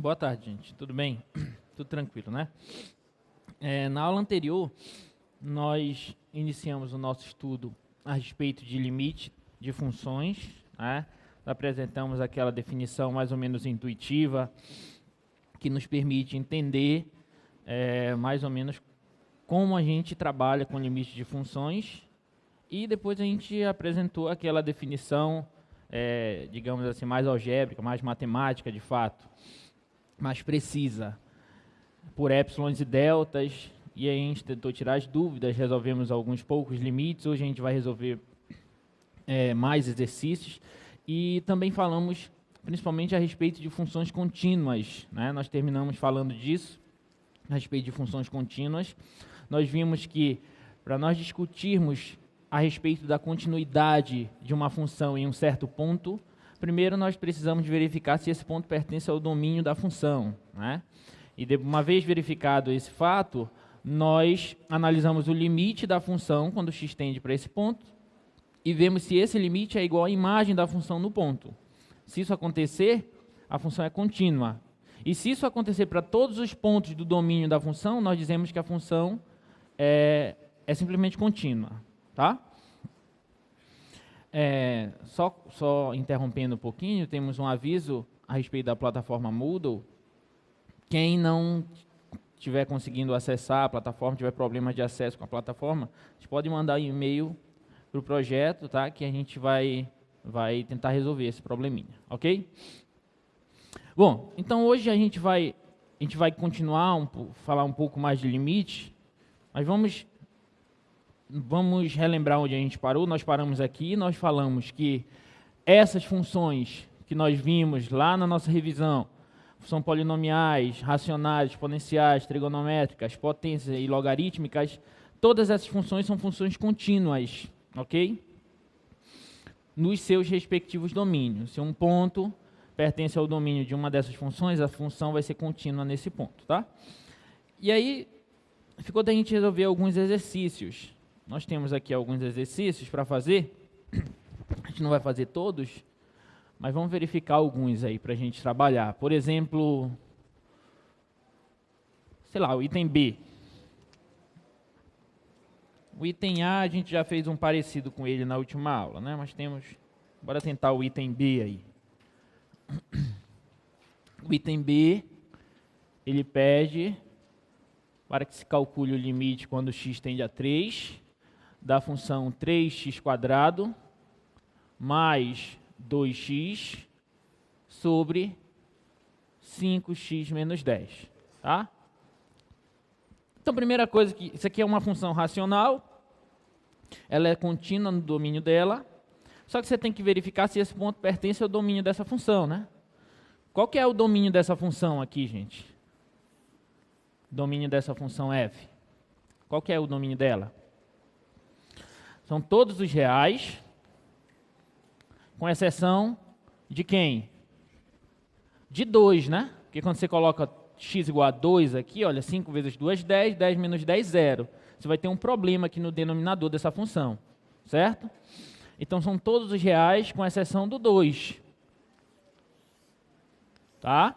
Boa tarde, gente. Tudo bem? Tudo tranquilo, né? Na aula anterior, nós iniciamos o nosso estudo a respeito de limite de funções, né? Apresentamos aquela definição mais ou menos intuitiva, que nos permite entender mais ou menos como a gente trabalha com limite de funções, e depois a gente apresentou aquela definição, digamos assim, mais algébrica, mais matemática de fato, mais precisa, por épsilons e deltas, e aí a gente tentou tirar as dúvidas, resolvemos alguns poucos limites. Hoje a gente vai resolver mais exercícios, e também falamos principalmente a respeito de funções contínuas, né? Nós terminamos falando disso, a respeito de funções contínuas. Nós vimos que, para nós discutirmos a respeito da continuidade de uma função em um certo ponto, primeiro nós precisamos verificar se esse ponto pertence ao domínio da função, né? E uma vez verificado esse fato, nós analisamos o limite da função quando x tende para esse ponto e vemos se esse limite é igual à imagem da função no ponto. Se isso acontecer, a função é contínua. E se isso acontecer para todos os pontos do domínio da função, nós dizemos que a função é simplesmente contínua, tá? Só interrompendo um pouquinho, temos um aviso a respeito da plataforma Moodle. Quem não estiver conseguindo acessar a plataforma, tiver problemas de acesso com a plataforma, a gente pode mandar um e-mail para o projeto, tá? Que a gente vai tentar resolver esse probleminha, ok? Bom, então hoje a gente vai continuar falar um pouco mais de limite, mas vamos relembrar onde a gente parou. Nós paramos aqui, nós falamos que essas funções que nós vimos lá na nossa revisão, são polinomiais, racionais, exponenciais, trigonométricas, potências e logarítmicas, todas essas funções são funções contínuas, ok? Nos seus respectivos domínios. Se um ponto pertence ao domínio de uma dessas funções, a função vai ser contínua nesse ponto, tá? E aí, ficou da gente resolver alguns exercícios. Nós temos aqui alguns exercícios para fazer. A gente não vai fazer todos, mas vamos verificar alguns aí para a gente trabalhar. Por exemplo, sei lá, o item B. O item A, a gente já fez um parecido com ele na última aula, né? Mas bora tentar o item B aí. O item B, ele pede para que se calcule o limite quando x tende a 3, da função 3x² mais 2x sobre 5x menos 10, tá? Então, primeira coisa, isso aqui é uma função racional, ela é contínua no domínio dela, só que você tem que verificar se esse ponto pertence ao domínio dessa função, né? Qual que é o domínio dessa função aqui, gente? Domínio dessa função f. Qual que é o domínio dela? São todos os reais, com exceção de quem? De 2, né? Porque quando você coloca x igual a 2 aqui, olha, 5 vezes 2, 10, 10 menos 10, 0. Você vai ter um problema aqui no denominador dessa função, certo? Então, são todos os reais, com exceção do 2. Tá?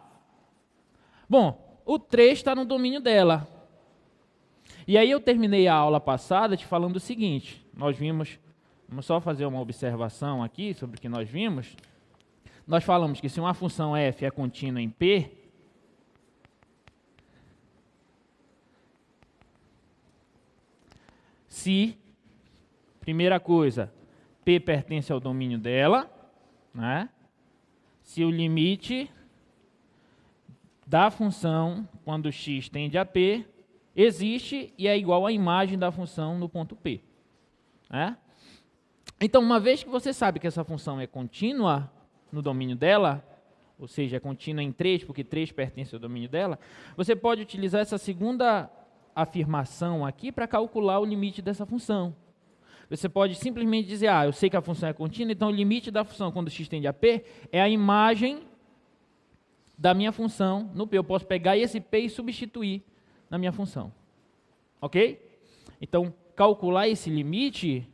Bom, o 3 está no domínio dela. E aí eu terminei a aula passada te falando o seguinte, vamos só fazer uma observação aqui sobre o que nós vimos. Nós falamos que se uma função f é contínua em P, se, primeira coisa, P pertence ao domínio dela, né? Se o limite da função, quando x tende a P, existe e é igual à imagem da função no ponto P, né? Então, uma vez que você sabe que essa função é contínua no domínio dela, ou seja, é contínua em 3, porque 3 pertence ao domínio dela, você pode utilizar essa segunda afirmação aqui para calcular o limite dessa função. Você pode simplesmente dizer, eu sei que a função é contínua, então o limite da função quando x tende a P é a imagem da minha função no P. Eu posso pegar esse P e substituir na minha função. Ok? Então, calcular esse limite,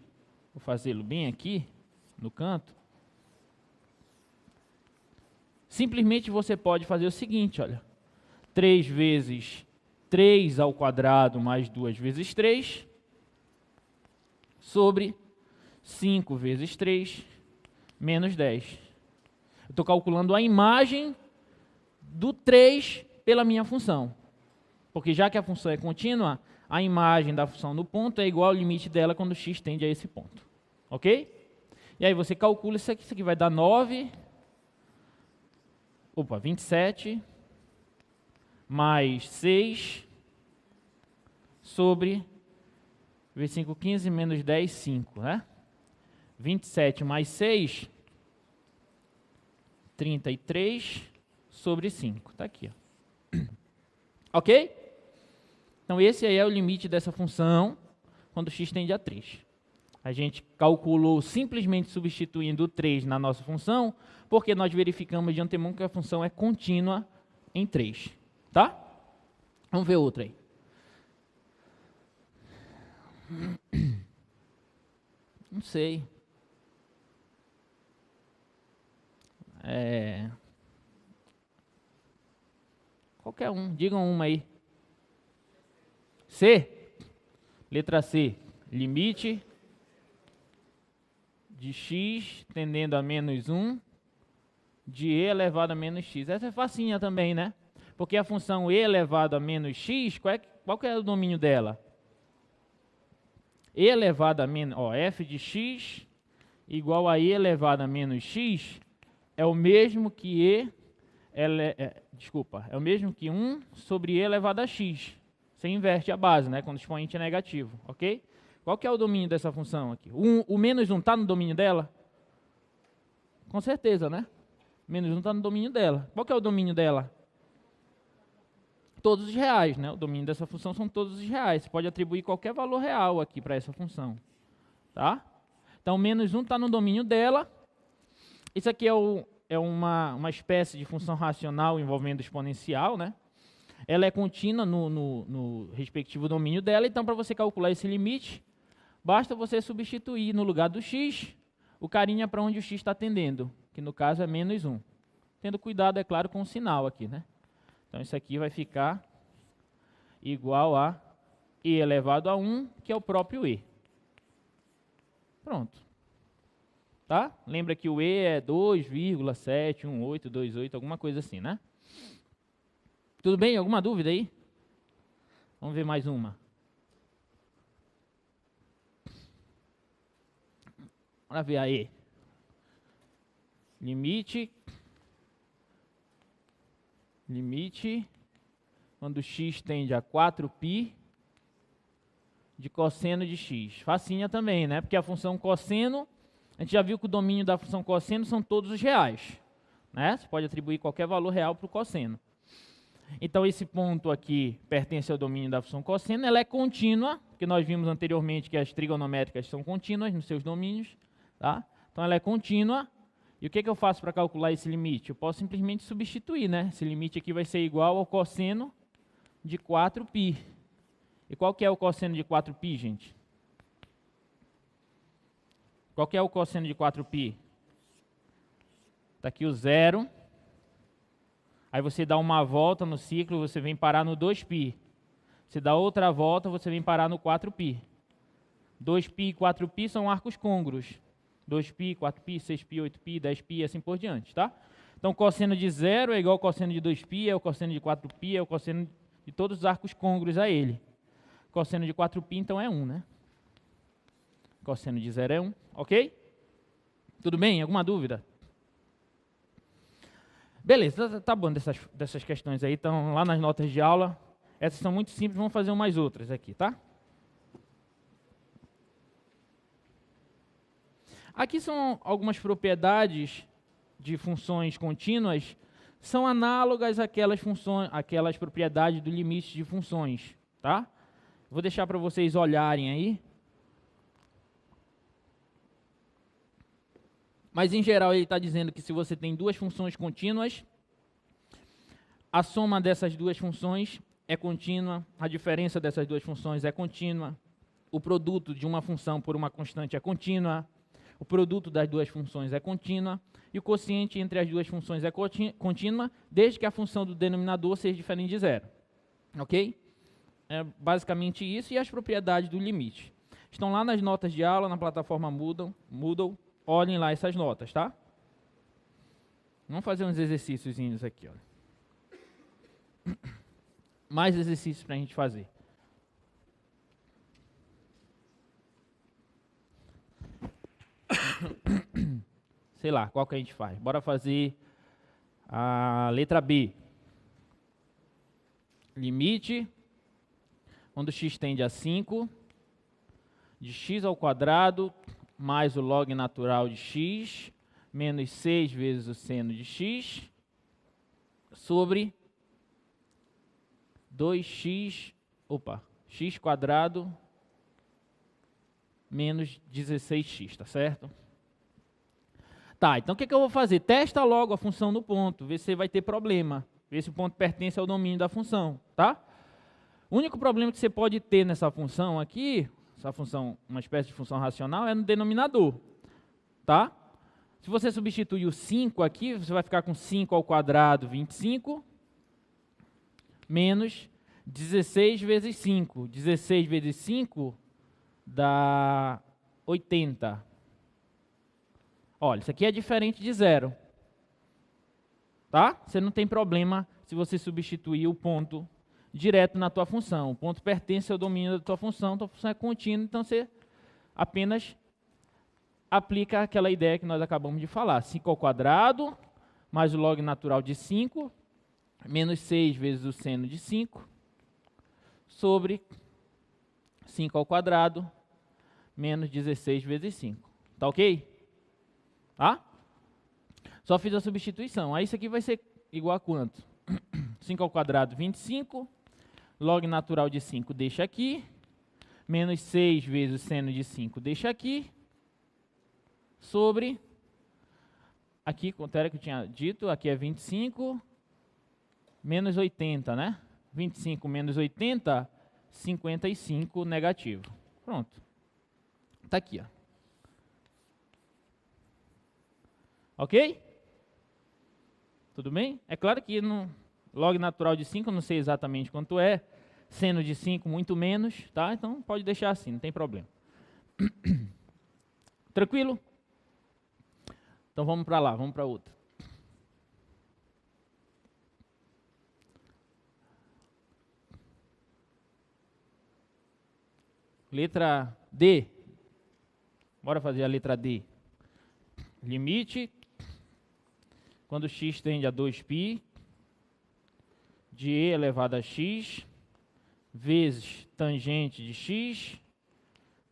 vou fazê-lo bem aqui, no canto. Simplesmente você pode fazer o seguinte, olha. 3 vezes 3 ao quadrado mais 2 vezes 3, sobre 5 vezes 3, menos 10. Eu estou calculando a imagem do 3 pela minha função. Porque já que a função é contínua, a imagem da função no ponto é igual ao limite dela quando x tende a esse ponto. Ok? E aí você calcula isso aqui vai dar 27 mais 6 sobre versículo 15 menos 10, 5, né? 27 mais 6, 33 sobre 5. Está aqui, ó. Ok? Então esse aí é o limite dessa função quando x tende a 3. A gente calculou simplesmente substituindo o 3 na nossa função, porque nós verificamos de antemão que a função é contínua em 3. Tá? Vamos ver outra aí. Não sei. Qualquer um, digam uma aí. C. Letra C. Limite de x tendendo a menos 1 de e elevado a menos x. Essa é facinha também, né? Porque a função e elevado a menos x, qual que é o domínio dela? E elevado a menos, f de x igual a e elevado a menos x é o mesmo que é o mesmo que 1 sobre e elevado a x. Você inverte a base, né, quando o expoente é negativo, ok? Qual que é o domínio dessa função aqui? O menos 1 está no domínio dela? Com certeza, né? Menos 1 está no domínio dela. Qual que é o domínio dela? Todos os reais, né? O domínio dessa função são todos os reais. Você pode atribuir qualquer valor real aqui para essa função. Tá? Então, menos 1 está no domínio dela. Isso aqui é uma espécie de função racional envolvendo exponencial, né? Ela é contínua no respectivo domínio dela. Então, para você calcular esse limite, basta você substituir no lugar do x o carinha para onde o x está tendendo, que no caso é menos 1. Tendo cuidado, é claro, com o sinal aqui, né? Então, isso aqui vai ficar igual a e elevado a 1, que é o próprio e. Pronto. Tá? Lembra que o e é 2,71828, alguma coisa assim, né? Tudo bem? Alguma dúvida aí? Vamos ver mais uma. Bora ver aí. Limite quando x tende a 4π de cosseno de x. Facinha também, né? Porque a função cosseno, a gente já viu que o domínio da função cosseno são todos os reais, né? Você pode atribuir qualquer valor real para o cosseno. Então, esse ponto aqui pertence ao domínio da função cosseno. Ela é contínua, porque nós vimos anteriormente que as trigonométricas são contínuas nos seus domínios. Tá? Então, ela é contínua. E o que eu faço para calcular esse limite? Eu posso simplesmente substituir, né? Esse limite aqui vai ser igual ao cosseno de 4π. E qual que é o cosseno de 4π, gente? Qual que é o cosseno de 4π? Está aqui o zero. Aí você dá uma volta no ciclo, você vem parar no 2π. Você dá outra volta, você vem parar no 4π. 2π e 4π são arcos côngruos. 2π, 4π, 6π, 8π, 10π e assim por diante, tá? Então, cosseno de 0 é igual ao cosseno de 2π, é o cosseno de 4π, é o cosseno de todos os arcos côngruos a ele. Cosseno de 4π, então, é 1, né? Cosseno de 0 é 1, ok? Tudo bem? Alguma dúvida? Beleza, tá bom dessas questões aí, estão lá nas notas de aula. Essas são muito simples, vamos fazer umas outras aqui, tá? Aqui são algumas propriedades de funções contínuas, são análogas àquelas propriedades do limite de funções, tá? Vou deixar para vocês olharem aí. Mas, em geral, ele está dizendo que se você tem duas funções contínuas, a soma dessas duas funções é contínua, a diferença dessas duas funções é contínua, o produto de uma função por uma constante é contínua, o produto das duas funções é contínua, e e o quociente entre as duas funções é contínua, desde que a função do denominador seja diferente de zero. Ok? É basicamente isso, e as propriedades do limite. Estão lá nas notas de aula, na plataforma Moodle. Olhem lá essas notas, tá? Vamos fazer uns exercíciozinhos aqui, ó. Mais exercícios para a gente fazer. Sei lá, qual que a gente faz? Bora fazer a letra B. Limite, quando x tende a 5, de x ao quadrado, mais o log natural de x, menos 6 vezes o seno de x, sobre 2x, x quadrado, menos 16x, tá certo? Tá, então o que eu vou fazer? Testa logo a função no ponto, vê se vai ter problema, vê se o ponto pertence ao domínio da função, tá? O único problema que você pode ter nessa função aqui, essa função, uma espécie de função racional, é no denominador, tá? Se você substituir o 5 aqui, você vai ficar com 5 ao quadrado, 25, menos 16 vezes 5. 16 vezes 5 dá 80. Olha, isso aqui é diferente de zero. Tá? Você não tem problema se você substituir o ponto direto na tua função. O ponto pertence ao domínio da tua função é contínua, então você apenas aplica aquela ideia que nós acabamos de falar. 5 ao quadrado, mais o log natural de 5, menos 6 vezes o seno de 5, sobre 5 ao quadrado, menos 16 vezes 5. Tá ok? Tá? Só fiz a substituição. Aí isso aqui vai ser igual a quanto? 5 ao quadrado, 25. Log natural de 5 deixa aqui. Menos 6 vezes o seno de 5 deixa aqui. Sobre, aqui, quanto era que eu tinha dito? Aqui é 25, menos 80, né? 25 menos 80, 55 negativo. Pronto. Tá aqui, ó. Ok? Tudo bem? É claro que no log natural de 5, eu não sei exatamente quanto é. Seno de 5, muito menos, tá? Então, pode deixar assim, não tem problema. Tranquilo? Então, vamos para lá, vamos para outra. Letra D. Bora fazer a letra D. Limite, quando x tende a 2π, de e elevado a x, vezes tangente de x,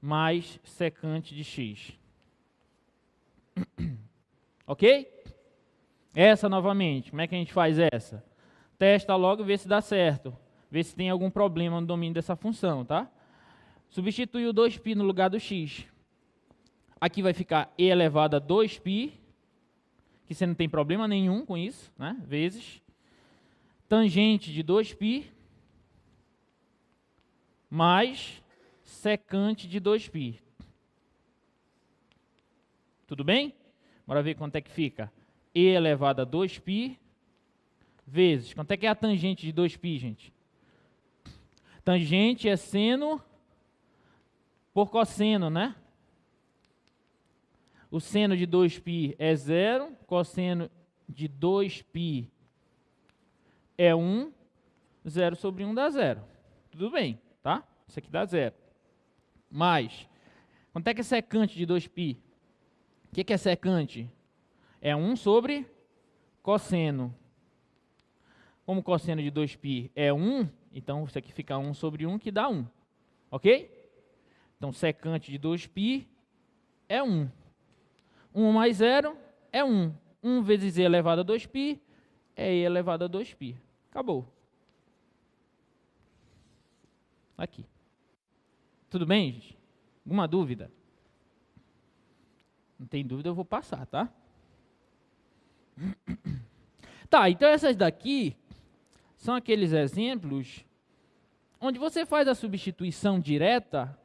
mais secante de x. Ok? Essa novamente, como é que a gente faz essa? Testa logo e vê se dá certo. Vê se tem algum problema no domínio dessa função, tá? Substitui o 2π no lugar do x. Aqui vai ficar e elevado a 2π, que você não tem problema nenhum com isso, né? Vezes tangente de 2π, mais secante de 2π. Tudo bem? Bora ver quanto é que fica. E elevado a 2π, vezes, quanto é que é a tangente de 2π, gente? Tangente é seno por cosseno, né? O seno de 2π é 0, cosseno de 2π é 1, 0 sobre 1 dá 0. Tudo bem, tá? Isso aqui dá 0. Mais, quanto é que é secante de 2π? O que é secante? É 1 sobre cosseno. Como cosseno de 2π é 1, então isso aqui fica 1 sobre 1, que dá 1. Ok? Então, secante de 2π é 1. 1 mais 0 é 1. 1 vezes e elevado a 2π é e elevado a 2π. Acabou. Aqui. Tudo bem, gente? Alguma dúvida? Não tem dúvida, eu vou passar, tá? Tá, então essas daqui são aqueles exemplos onde você faz a substituição direta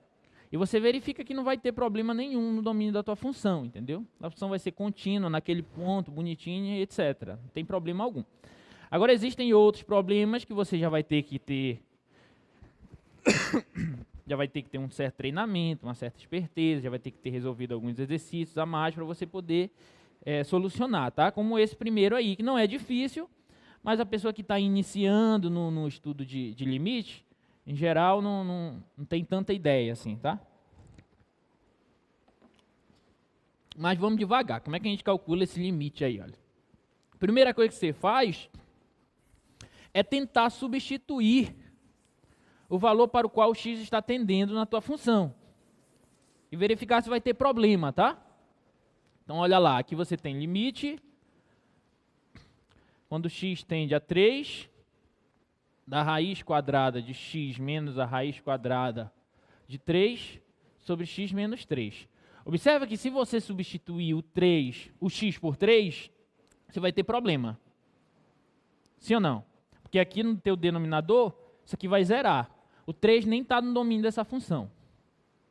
E você verifica que não vai ter problema nenhum no domínio da tua função, entendeu? A função vai ser contínua naquele ponto, bonitinha, etc. Não tem problema algum. Agora, existem outros problemas que você já vai ter que ter um certo treinamento, uma certa esperteza, já vai ter que ter resolvido alguns exercícios a mais para você poder solucionar, tá? Como esse primeiro aí, que não é difícil, mas a pessoa que está iniciando no estudo de limite, em geral, não tem tanta ideia assim, tá? Mas vamos devagar. Como é que a gente calcula esse limite aí, olha? Primeira coisa que você faz é tentar substituir o valor para o qual o x está tendendo na tua função. E verificar se vai ter problema, tá? Então, olha lá, aqui você tem limite. Quando x tende a 3, da raiz quadrada de x menos a raiz quadrada de 3 sobre x menos 3. Observa que se você substituir o x por 3, você vai ter problema. Sim ou não? Porque aqui no teu denominador, isso aqui vai zerar. O 3 nem está no domínio dessa função.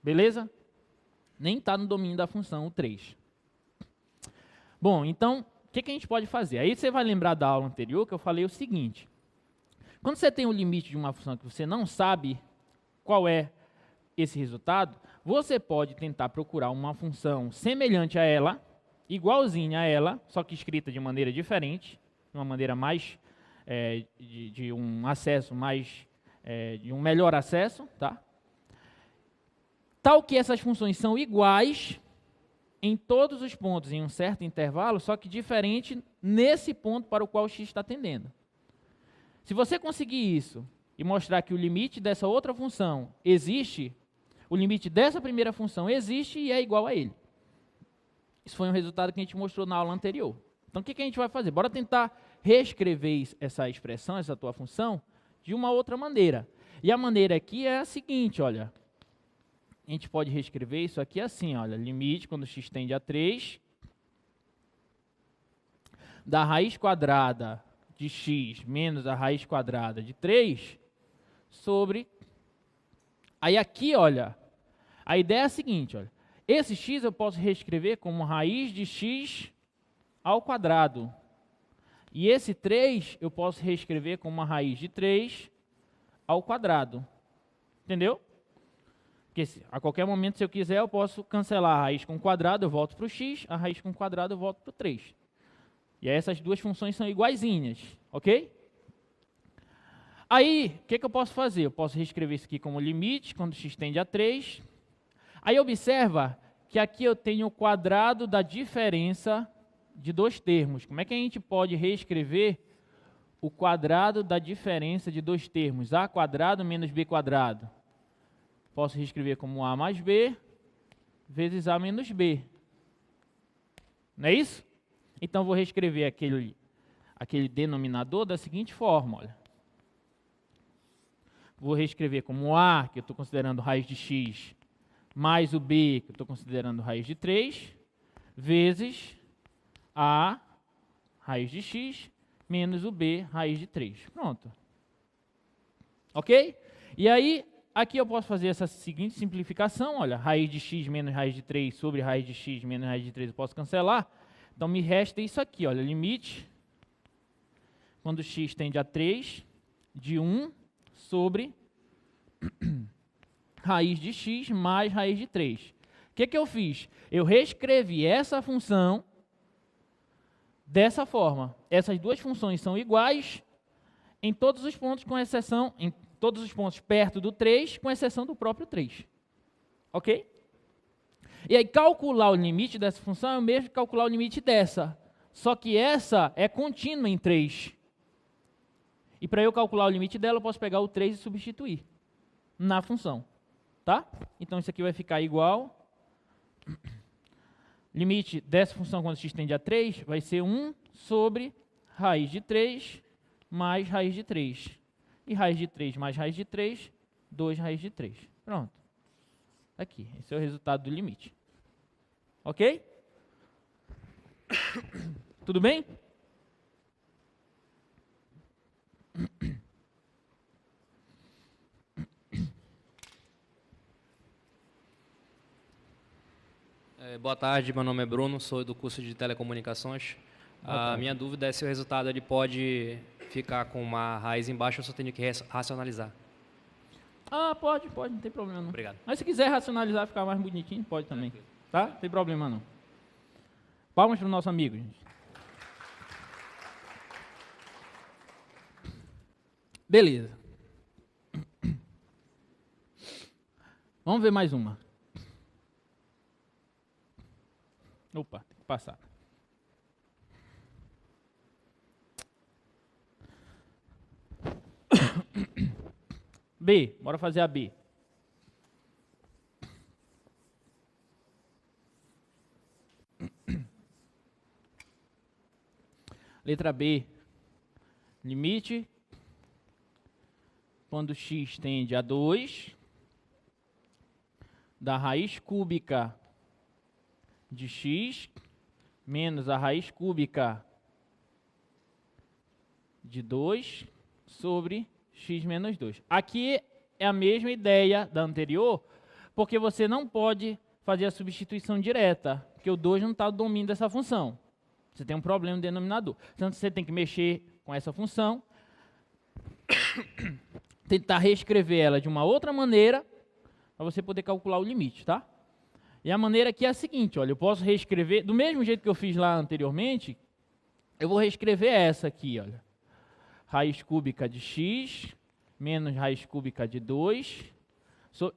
Beleza? Nem está no domínio da função o 3. Bom, então, o que a gente pode fazer? Aí você vai lembrar da aula anterior que eu falei o seguinte. Quando você tem um limite de uma função que você não sabe qual é esse resultado, você pode tentar procurar uma função semelhante a ela, igualzinha a ela, só que escrita de maneira diferente, de uma maneira mais, de um acesso mais, de um melhor acesso, tá? Tal que essas funções são iguais em todos os pontos em um certo intervalo, só que diferente nesse ponto para o qual o x está tendendo. Se você conseguir isso e mostrar que o limite dessa outra função existe, o limite dessa primeira função existe e é igual a ele. Isso foi um resultado que a gente mostrou na aula anterior. Então, o que a gente vai fazer? Bora tentar reescrever essa expressão, essa tua função, de uma outra maneira. E a maneira aqui é a seguinte, olha. A gente pode reescrever isso aqui assim, olha. Limite, quando x tende a 3, da raiz quadrada de x menos a raiz quadrada de 3 sobre... Aí aqui, olha, a ideia é a seguinte, olha. Esse x eu posso reescrever como raiz de x ao quadrado. E esse 3 eu posso reescrever como uma raiz de 3 ao quadrado. Entendeu? Porque a qualquer momento, se eu quiser, eu posso cancelar a raiz com o quadrado, eu volto para o x, a raiz com o quadrado, eu volto para o 3. E aí essas duas funções são iguaizinhas, ok? Aí, o que eu posso fazer? Eu posso reescrever isso aqui como limite, quando x tende a 3. Aí observa que aqui eu tenho o quadrado da diferença de dois termos. Como é que a gente pode reescrever o quadrado da diferença de dois termos? A quadrado menos b quadrado. Posso reescrever como a mais b vezes a menos b. Não é isso? Então, vou reescrever aquele denominador da seguinte forma, olha. Vou reescrever como a, que eu estou considerando raiz de x, mais o b, que eu estou considerando raiz de 3, vezes a raiz de x, menos o b, raiz de 3. Pronto. Ok? E aí, aqui eu posso fazer essa seguinte simplificação, olha, raiz de x menos raiz de 3 sobre raiz de x menos raiz de 3 eu posso cancelar. Então, me resta isso aqui, olha, limite, quando x tende a 3, de 1 sobre raiz de x mais raiz de 3. O que eu fiz? Eu reescrevi essa função dessa forma. Essas duas funções são iguais em todos os pontos, com exceção, em todos os pontos perto do 3, com exceção do próprio 3. Ok? E aí, calcular o limite dessa função é o mesmo que calcular o limite dessa. Só que essa é contínua em 3. E para eu calcular o limite dela, eu posso pegar o 3 e substituir na função. Tá? Então, isso aqui vai ficar igual. Limite dessa função, quando x tende a 3, vai ser 1 sobre raiz de 3 mais raiz de 3. E raiz de 3 mais raiz de 3, 2 raiz de 3. Pronto. Aqui, esse é o resultado do limite. Ok? Tudo bem? Boa tarde, meu nome é Bruno, sou do curso de Telecomunicações. A minha dúvida é se o resultado ele pode ficar com uma raiz embaixo ou se eu tenho que racionalizar. Ah, pode, não tem problema não. Obrigado. Mas se quiser racionalizar, ficar mais bonitinho, pode também. Tá? Não tem problema não. Palmas para o nosso amigo, gente. Beleza. Vamos ver mais uma. Opa, tem que passar. B, bora fazer a B. Letra B. Limite quando x tende a 2 da raiz cúbica de x menos a raiz cúbica de 2 sobre x menos 2. Aqui é a mesma ideia da anterior, porque você não pode fazer a substituição direta, porque o 2 não está no domínio dessa função. Você tem um problema no denominador. Então, você tem que mexer com essa função, tentar reescrever ela de uma outra maneira, para você poder calcular o limite, tá? E a maneira aqui é a seguinte, olha, eu posso reescrever, do mesmo jeito que eu fiz lá anteriormente, eu vou reescrever essa aqui, olha. Raiz cúbica de x menos raiz cúbica de 2.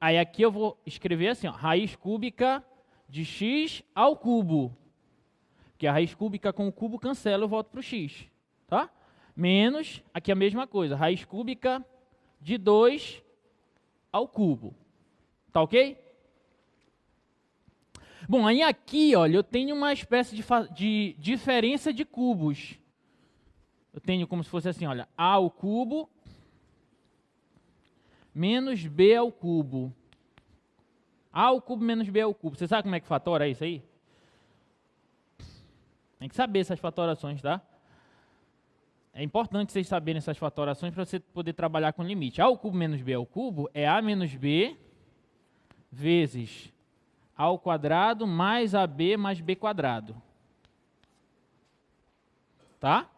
Aí aqui eu vou escrever assim, ó, raiz cúbica de x ao cubo. Porque a raiz cúbica com o cubo cancela, eu volto para o x. Tá? Menos, aqui a mesma coisa, raiz cúbica de 2 ao cubo. Tá ok? Bom, aí aqui, olha, eu tenho uma espécie de diferença de cubos. Eu tenho como se fosse assim, olha, a ao cubo menos b ao cubo. A ao cubo menos b ao cubo. Você sabe como é que fatora isso aí? Tem que saber essas fatorações, tá? É importante vocês saberem essas fatorações para você poder trabalhar com limite. A ao cubo menos b ao cubo é a menos b vezes a ao quadrado mais ab mais b quadrado. Tá?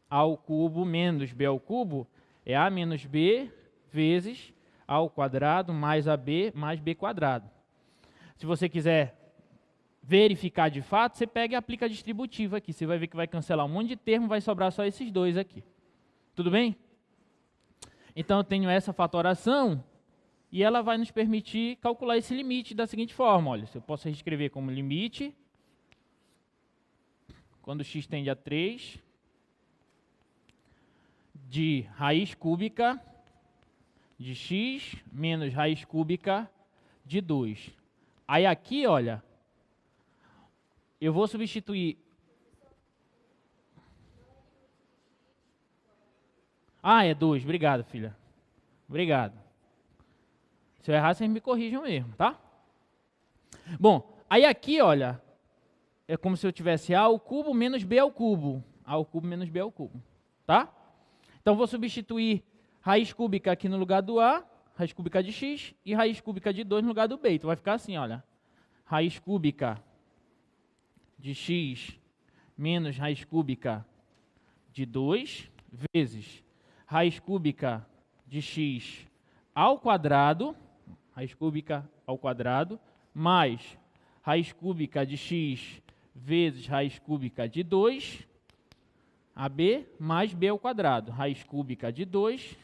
A ao cubo menos b ao cubo é a menos b vezes a ao quadrado mais ab mais b quadrado. Se você quiser verificar de fato, você pega e aplica a distributiva aqui. Você vai ver que vai cancelar um monte de termo, vai sobrar só esses dois aqui. Tudo bem? Então eu tenho essa fatoração e ela vai nos permitir calcular esse limite da seguinte forma. Olha, eu posso reescrever como limite quando x tende a 3 de raiz cúbica de x menos raiz cúbica de 2. Aí aqui, olha, eu vou substituir... Ah, é 2. Obrigado, filha. Obrigado. Se eu errar, vocês me corrijam mesmo, tá? Bom, aí aqui, olha, é como se eu tivesse a ao cubo menos b ao cubo. A ao cubo menos b ao cubo, tá? Então, vou substituir raiz cúbica aqui no lugar do a, raiz cúbica de x, e raiz cúbica de 2 no lugar do b. Então, vai ficar assim, olha. Raiz cúbica de x menos raiz cúbica de 2 vezes raiz cúbica de x ao quadrado, raiz cúbica ao quadrado, mais raiz cúbica de x vezes raiz cúbica de 2, AB, mais b ao quadrado, raiz cúbica de 2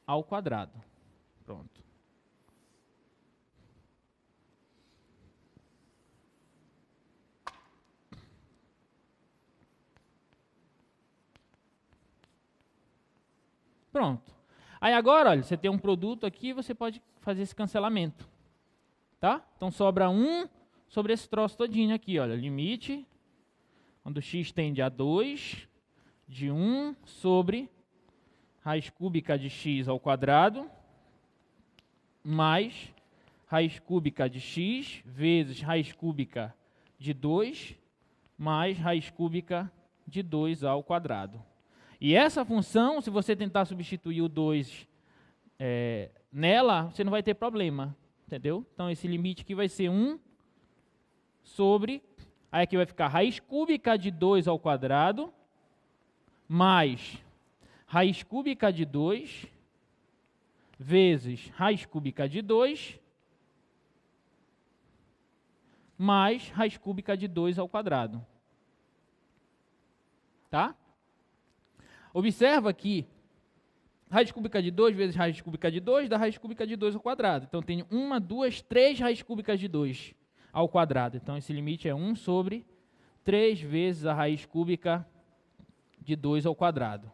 ao quadrado. Pronto. Pronto. Aí agora, olha, você tem um produto aqui, você pode fazer esse cancelamento. Tá? Então sobra 1 sobre esse troço todinho aqui, olha, limite, quando x tende a 2, de 1 sobre raiz cúbica de x ao quadrado, mais raiz cúbica de x vezes raiz cúbica de 2, mais raiz cúbica de 2 ao quadrado. E essa função, se você tentar substituir o 2 nela, você não vai ter problema, entendeu? Então, esse limite aqui vai ser 1 sobre, aí aqui vai ficar raiz cúbica de 2 ao quadrado, mais raiz cúbica de 2, vezes raiz cúbica de 2, mais raiz cúbica de 2 ao quadrado. Tá? Observa que raiz cúbica de 2 vezes raiz cúbica de 2 dá raiz cúbica de 2 ao quadrado. Então, tenho 1, 2, 3 raiz cúbicas de 2 ao quadrado. Então, esse limite é 1 sobre 3 vezes a raiz cúbica de 2 ao quadrado.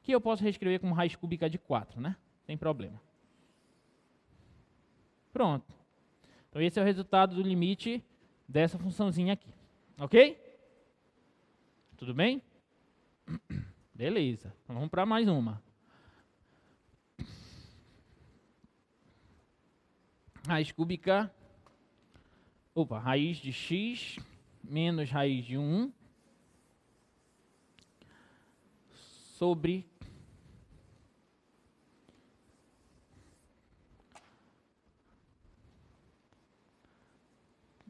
Que eu posso reescrever como raiz cúbica de 4, né? Sem problema. Pronto. Então, esse é o resultado do limite dessa funçãozinha aqui. Ok? Tudo bem? Beleza. Então, vamos para mais uma. Raiz cúbica, raiz de x menos raiz de 1 sobre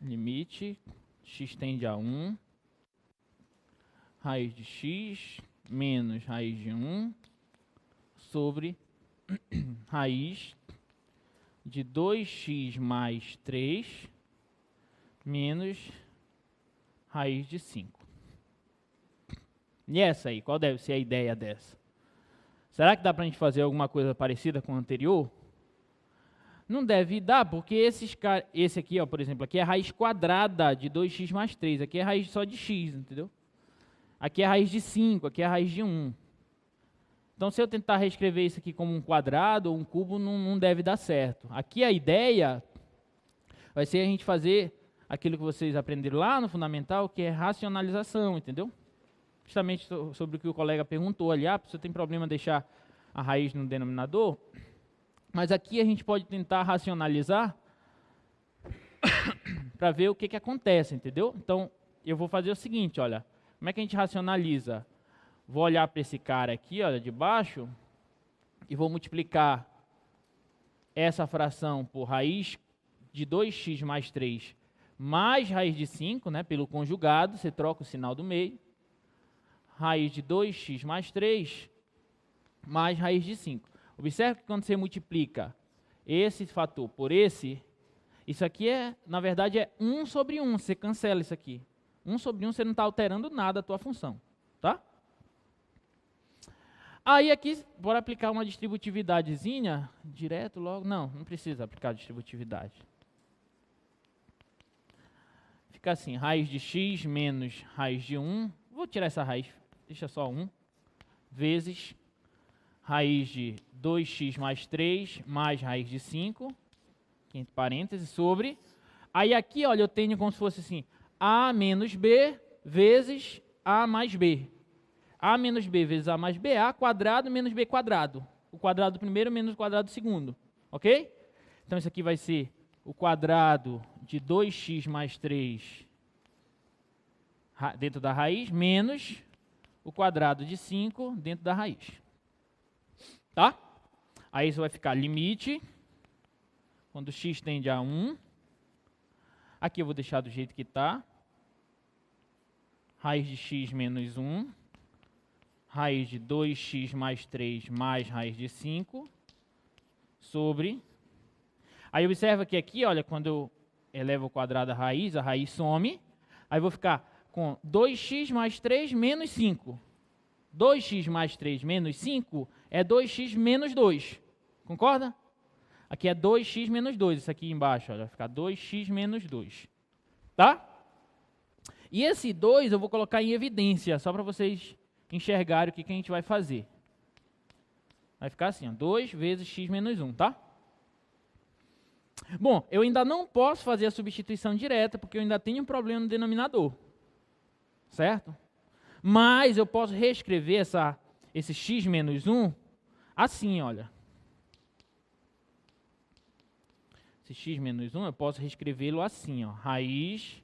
limite, x tende a 1, raiz de x menos raiz de 1 sobre raiz de 2x mais 3 menos raiz de 5. E essa aí, qual deve ser a ideia dessa? Será que dá para a gente fazer alguma coisa parecida com o anterior? Não deve dar, porque esse aqui, ó, por exemplo, aqui é a raiz quadrada de 2x mais 3. Aqui é a raiz só de x, entendeu? Aqui é a raiz de 5, aqui é a raiz de 1. Então, se eu tentar reescrever isso aqui como um quadrado ou um cubo, não deve dar certo. Aqui a ideia vai ser a gente fazer aquilo que vocês aprenderam lá no fundamental, que é racionalização, entendeu? Justamente sobre o que o colega perguntou ali, você tem problema deixar a raiz no denominador? Mas aqui a gente pode tentar racionalizar para ver o que acontece, entendeu? Então, eu vou fazer o seguinte, olha, como é que a gente racionaliza? Vou olhar para esse cara aqui, olha, de baixo, e vou multiplicar essa fração por raiz de 2x mais 3 mais raiz de 5, né, pelo conjugado, você troca o sinal do meio, raiz de 2x mais 3 mais raiz de 5. Observe que quando você multiplica esse fator por esse, isso aqui na verdade é 1 sobre 1, você cancela isso aqui. 1 sobre 1, você não está alterando nada a tua função, tá? Aí aqui, bora aplicar uma distributividadezinha, direto logo, não precisa aplicar distributividade. Fica assim, raiz de x menos raiz de 1, vou tirar essa raiz, deixa só 1, vezes raiz de 2x mais 3 mais raiz de 5, entre parênteses, sobre, aí aqui, olha, eu tenho como se fosse assim, a menos b vezes a mais b. A menos b vezes a mais b, a quadrado menos b quadrado. O quadrado do primeiro menos o quadrado do segundo. Ok? Então, isso aqui vai ser o quadrado de 2x mais 3 dentro da raiz, menos o quadrado de 5 dentro da raiz. Tá? Aí isso vai ficar limite, quando x tende a 1. Aqui eu vou deixar do jeito que está. Raiz de x menos 1. Raiz de 2x mais 3 mais raiz de 5 sobre... Aí observa que aqui, olha, quando eu elevo ao quadrado a raiz some. Aí vou ficar com 2x mais 3 menos 5. 2x mais 3 menos 5 é 2x menos 2. Concorda? Aqui é 2x menos 2. Isso aqui embaixo, olha, vai ficar 2x menos 2. Tá? E esse 2 eu vou colocar em evidência, só para vocês enxergarem o que a gente vai fazer. Vai ficar assim, ó, 2 vezes x menos 1, tá? Bom, eu ainda não posso fazer a substituição direta, porque eu ainda tenho um problema no denominador. Certo? Mas eu posso reescrever esse x menos 1 assim, olha. Esse x menos 1 eu posso reescrevê-lo assim, ó. Raiz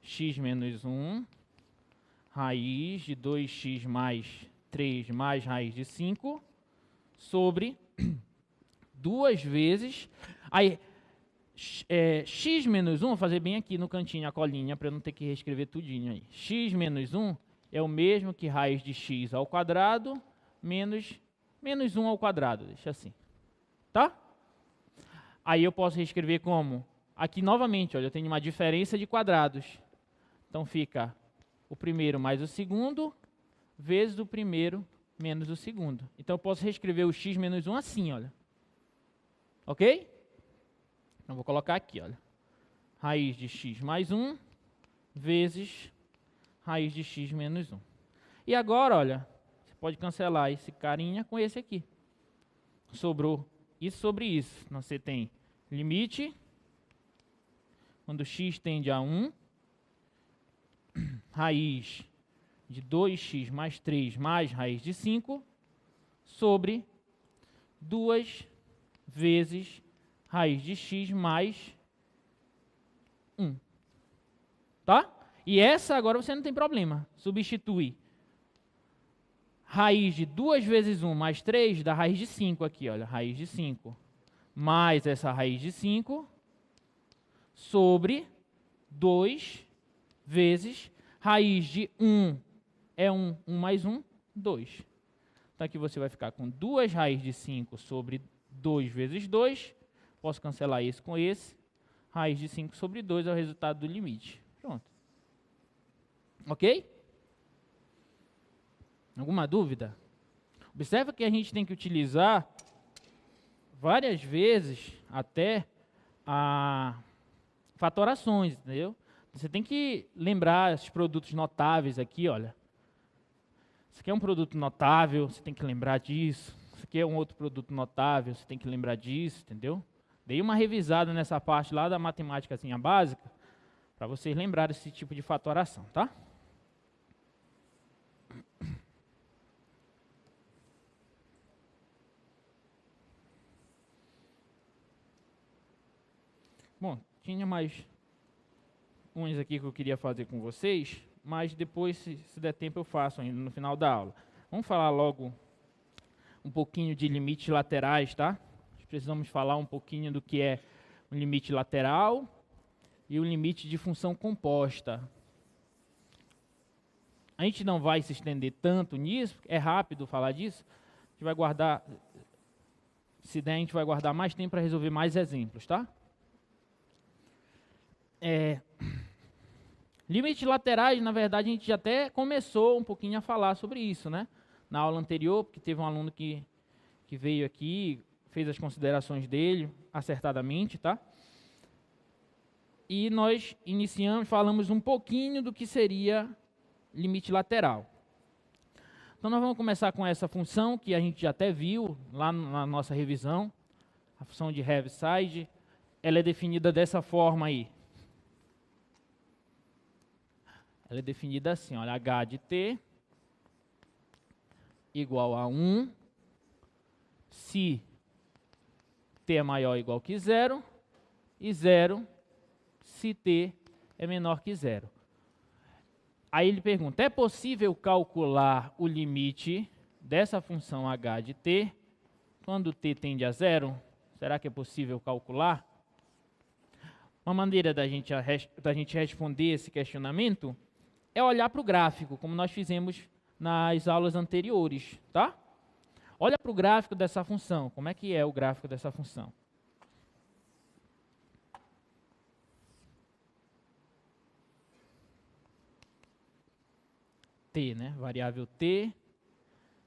x menos 1, raiz de 2x mais 3 mais raiz de 5, sobre 2 vezes... Aí, x menos 1, vou fazer bem aqui no cantinho a colinha para eu não ter que reescrever tudinho aí. X menos 1 é o mesmo que raiz de x ao quadrado menos 1 ao quadrado, deixa assim. Tá? Aí eu posso reescrever como? Aqui novamente, olha, eu tenho uma diferença de quadrados. Então fica o primeiro mais o segundo vezes o primeiro menos o segundo. Então eu posso reescrever o x menos 1 assim, olha. Ok? Então vou colocar aqui, olha. Raiz de x mais 1 vezes raiz de x menos 1. E agora, olha, você pode cancelar esse carinha com esse aqui. Sobrou isso sobre isso. Então você tem limite, quando x tende a 1, raiz de 2x mais 3 mais raiz de 5, sobre 2 vezes raiz de x mais 1. Tá? E essa agora você não tem problema. Substitui raiz de 2 vezes 1 mais 3 dá raiz de 5 aqui, olha. Raiz de 5 mais essa raiz de 5 sobre 2 vezes raiz de 1 é 1, 1 mais 1, 2. Então aqui você vai ficar com 2 raiz de 5 sobre 2 vezes 2. Posso cancelar esse com esse. Raiz de 5 sobre 2 é o resultado do limite. Pronto. Ok? Alguma dúvida? Observa que a gente tem que utilizar várias vezes até a fatorações, entendeu? Você tem que lembrar esses produtos notáveis aqui, olha. Isso aqui é um produto notável, você tem que lembrar disso. Isso aqui é um outro produto notável, você tem que lembrar disso, entendeu? Dei uma revisada nessa parte lá da matemática básica, para vocês lembrarem esse tipo de fatoração, tá? Bom, tinha mais uns aqui que eu queria fazer com vocês, mas depois, se der tempo, eu faço ainda no final da aula. Vamos falar logo um pouquinho de limites laterais, tá? Precisamos falar um pouquinho do que é um limite lateral e o limite de função composta. A gente não vai se estender tanto nisso, é rápido falar disso. A gente vai guardar, se der, a gente vai guardar mais tempo para resolver mais exemplos, tá? Limites laterais, na verdade, a gente já até começou um pouquinho a falar sobre isso, né? Na aula anterior, porque teve um aluno que veio aqui, fez as considerações dele acertadamente, tá? E nós falamos um pouquinho do que seria limite lateral. Então nós vamos começar com essa função que a gente já até viu lá na nossa revisão, a função de Heaviside. Ela é definida dessa forma aí. Ela é definida assim, olha, h de t igual a 1 se t é maior ou igual que 0 e 0 se t é menor que 0. Aí ele pergunta, é possível calcular o limite dessa função h de t quando t tende a 0? Será que é possível calcular? Uma maneira da gente responder esse questionamento é olhar para o gráfico, como nós fizemos nas aulas anteriores, tá? Olha para o gráfico dessa função. Como é que é o gráfico dessa função? T, né? Variável t,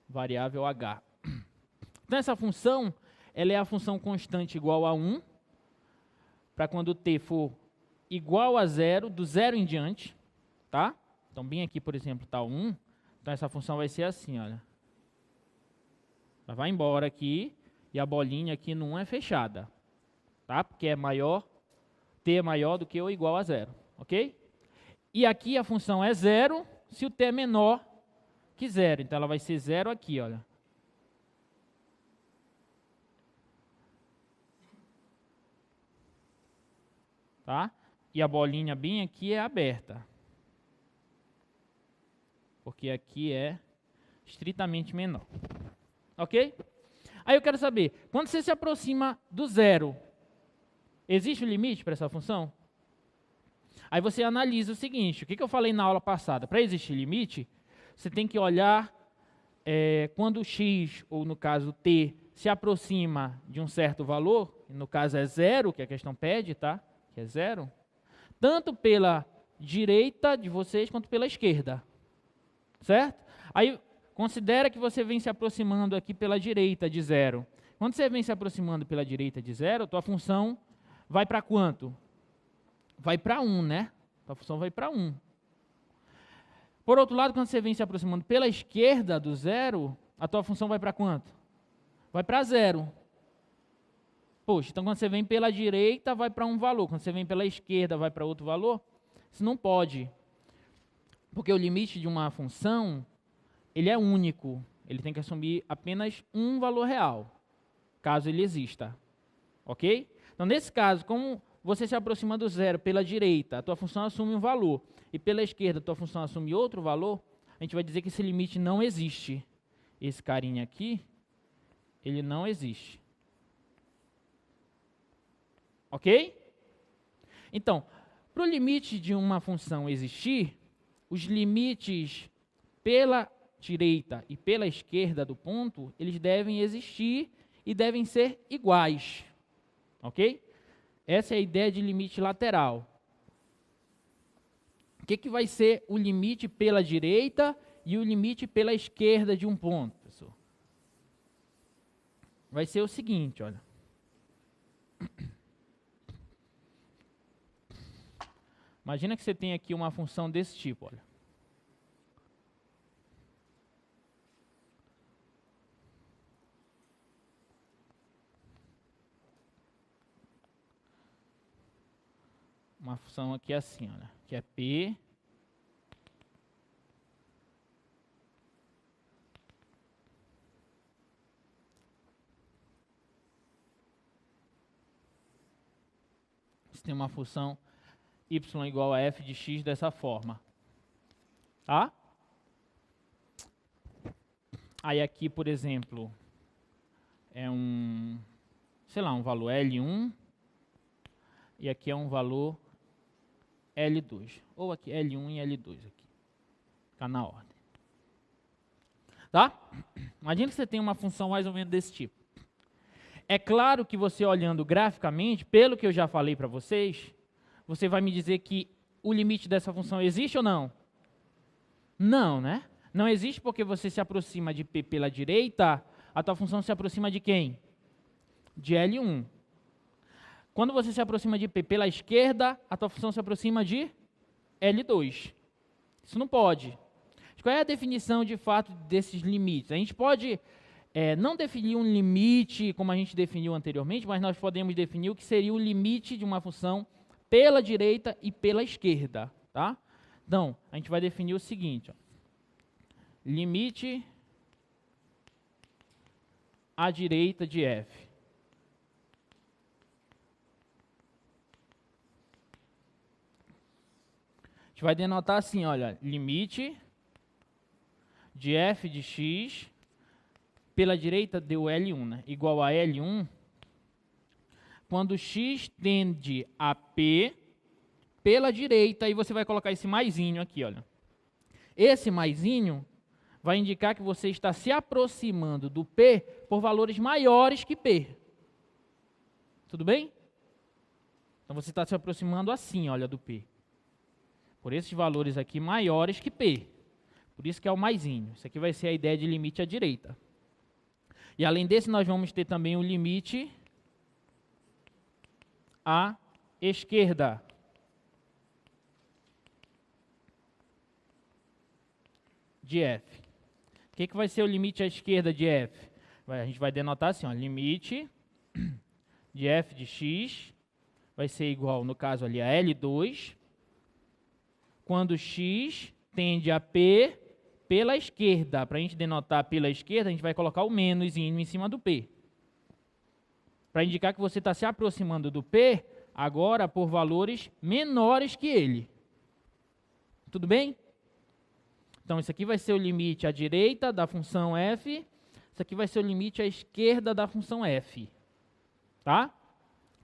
variável h. Então, essa função, ela é a função constante igual a 1, para quando t for igual a 0, do 0 em diante, tá? Então, bem aqui, por exemplo, está 1. Então, essa função vai ser assim, olha. Ela vai embora aqui e a bolinha aqui no 1 é fechada, tá? Porque é maior, t é maior do que ou igual a 0, ok? E aqui a função é 0 se o t é menor que 0. Então, ela vai ser 0 aqui, olha. Tá? E a bolinha bem aqui é aberta. Porque aqui é estritamente menor. Ok? Aí eu quero saber, quando você se aproxima do 0, Existe um limite para essa função? Aí você analisa o seguinte, o que eu falei na aula passada? Para existir limite, você tem que olhar quando x, ou no caso t, se aproxima de um certo valor, no caso é 0, que a questão pede, tá? Que é 0, tanto pela direita de vocês quanto pela esquerda, certo? Aí considera que você vem se aproximando aqui pela direita de 0. Quando você vem se aproximando pela direita de 0, tua função vai para quanto? Vai para 1, né? Tua função vai para 1. Por outro lado, quando você vem se aproximando pela esquerda do 0, a tua função vai para quanto? Vai para 0. Poxa, então quando você vem pela direita, vai para um valor. Quando você vem pela esquerda, vai para outro valor. Isso não pode. Porque o limite de uma função, ele é único. Ele tem que assumir apenas um valor real, caso ele exista. Ok? Então, nesse caso, como você se aproxima do 0 pela direita, a tua função assume um valor, e pela esquerda a tua função assume outro valor, a gente vai dizer que esse limite não existe. Esse carinha aqui, ele não existe. Ok? Então, para o limite de uma função existir, os limites pela direita e pela esquerda do ponto, eles devem existir e devem ser iguais. Ok? Essa é a ideia de limite lateral. O que vai ser o limite pela direita e o limite pela esquerda de um ponto, pessoal? Vai ser o seguinte, olha. Imagina que você tem aqui uma função desse tipo, olha. Uma função aqui assim, olha, que é P você tem uma função y igual a f de x dessa forma, tá? Aí aqui, por exemplo, é sei lá, um valor L1 e aqui é um valor L2, ou aqui L1 e L2 aqui, fica na ordem, tá? Imagina que você tem uma função mais ou menos desse tipo. É claro que você olhando graficamente, pelo que eu já falei para vocês, você vai me dizer que o limite dessa função existe ou não? Não, né? Não existe porque você se aproxima de P pela direita, a tua função se aproxima de quem? De L1. Quando você se aproxima de P pela esquerda, a tua função se aproxima de L2. Isso não pode. Qual é a definição de fato desses limites? A gente pode não definir um limite como a gente definiu anteriormente, mas nós podemos definir o que seria o limite de uma função pela direita e pela esquerda, tá? Então, a gente vai definir o seguinte, ó. Limite à direita de f. A gente vai denotar assim, olha, limite de f de x, pela direita deu L1, né? Igual a L1, quando x tende a P pela direita, e você vai colocar esse maisinho aqui, olha. Esse maisinho vai indicar que você está se aproximando do P por valores maiores que P. Tudo bem? Então você está se aproximando assim, olha, do P. Por esses valores aqui maiores que P. Por isso que é o maisinho. Isso aqui vai ser a ideia de limite à direita. E além desse, nós vamos ter também o limite à esquerda. De f. O que vai ser o limite à esquerda de f? A gente vai denotar assim, ó, limite de f de x vai ser igual, no caso ali, a L2, quando x tende a P pela esquerda. Para a gente denotar pela esquerda, a gente vai colocar o menos em cima do P. Para indicar que você está se aproximando do P, agora por valores menores que ele. Tudo bem? Então, isso aqui vai ser o limite à direita da função f, isso aqui vai ser o limite à esquerda da função f. Tá?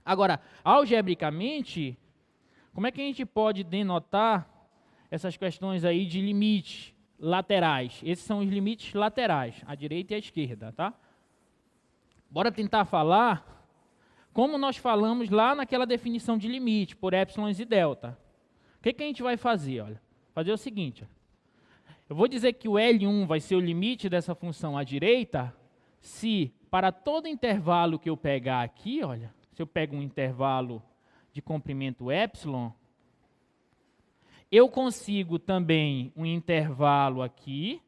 Agora, algebricamente, como é que a gente pode denotar essas questões aí de limites laterais? Esses são os limites laterais, à direita e à esquerda, tá? Bora tentar falar como nós falamos lá naquela definição de limite, por épsilons e delta. O que a gente vai fazer? Olha, fazer o seguinte. Eu vou dizer que o L1 vai ser o limite dessa função à direita se, para todo intervalo que eu pegar aqui, olha, se eu pego um intervalo de comprimento epsilon, eu consigo também um intervalo aqui,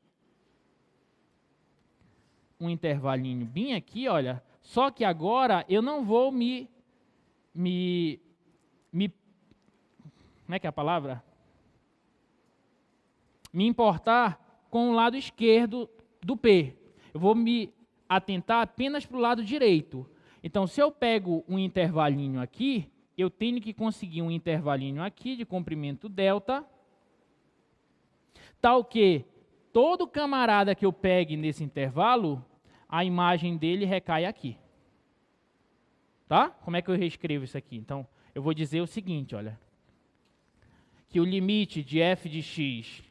um intervalinho bem aqui, olha, só que agora eu não vou como é que é a palavra? Me importar com o lado esquerdo do P. Eu vou me atentar apenas para o lado direito. Então, se eu pego um intervalinho aqui, eu tenho que conseguir um intervalinho aqui de comprimento delta, tal que todo camarada que eu pegue nesse intervalo, a imagem dele recai aqui. Tá? Como é que eu reescrevo isso aqui? Então, eu vou dizer o seguinte, olha, que o limite de f de x,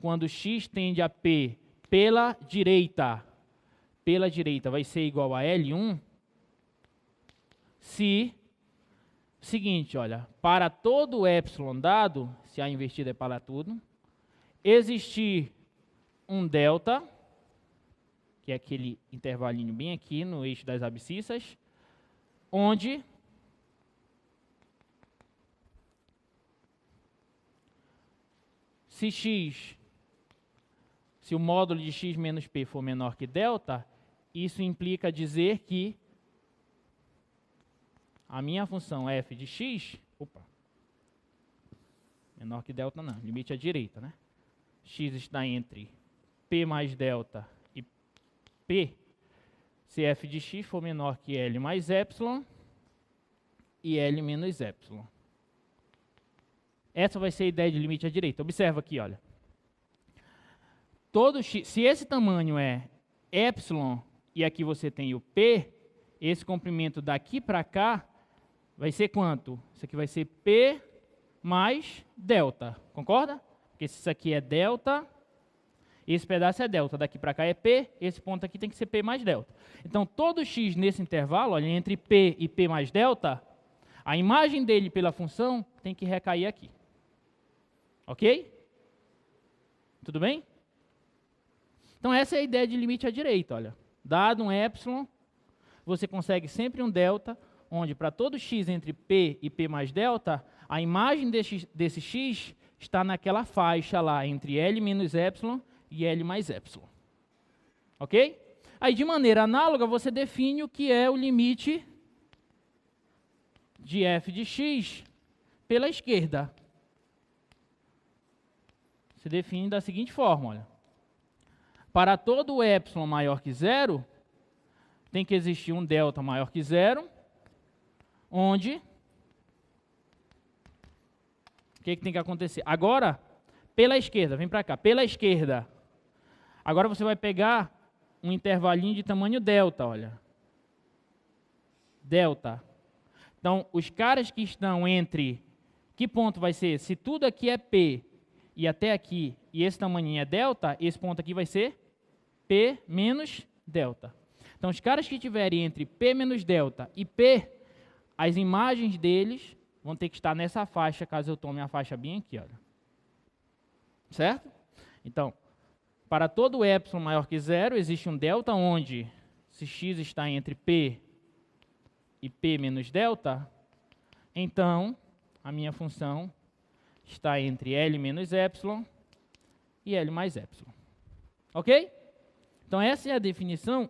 quando x tende a p pela direita, vai ser igual a L1, se, seguinte, olha, para todo epsilon dado, se a invertida é para tudo, existir um delta, que é aquele intervalinho bem aqui no eixo das abscissas, onde se o módulo de x menos p for menor que delta, isso implica dizer que a minha função f de x, menor que delta não, limite à direita, né? X está entre p mais delta e p, se f de x for menor que L mais epsilon e L menos epsilon. Essa vai ser a ideia de limite à direita. Observa aqui, olha. Todo x, se esse tamanho é epsilon e aqui você tem o p, esse comprimento daqui para cá vai ser quanto? Isso aqui vai ser p mais delta, concorda? Porque se isso aqui é delta, esse pedaço é delta, daqui para cá é p, esse ponto aqui tem que ser p mais delta. Então, todo x nesse intervalo, olha, entre p e p mais delta, a imagem dele pela função tem que recair aqui. Ok? Tudo bem? Então, essa é a ideia de limite à direita, olha. Dado um epsilon, você consegue sempre um delta, onde para todo x entre p e p mais delta, a imagem desse x está naquela faixa lá, entre L menos epsilon e L mais epsilon. Ok? Aí, de maneira análoga, você define o que é o limite de f de x pela esquerda. Você define da seguinte forma, olha. Para todo epsilon maior que zero, tem que existir um delta maior que zero, onde o que tem que acontecer? Agora, pela esquerda, vem para cá, pela esquerda. Agora você vai pegar um intervalinho de tamanho delta, olha. Delta. Então, os caras que estão entre, que ponto vai ser? Se tudo aqui é P e até aqui, e esse tamanho é delta, esse ponto aqui vai ser P menos delta. Então, os caras que estiverem entre P menos delta e P, as imagens deles vão ter que estar nessa faixa, caso eu tome a faixa bem aqui, olha. Certo? Então, para todo epsilon maior que zero, existe um delta onde, se x está entre P e P menos delta, então, a minha função está entre L menos epsilon e L mais epsilon. Ok? Então, essa é a definição,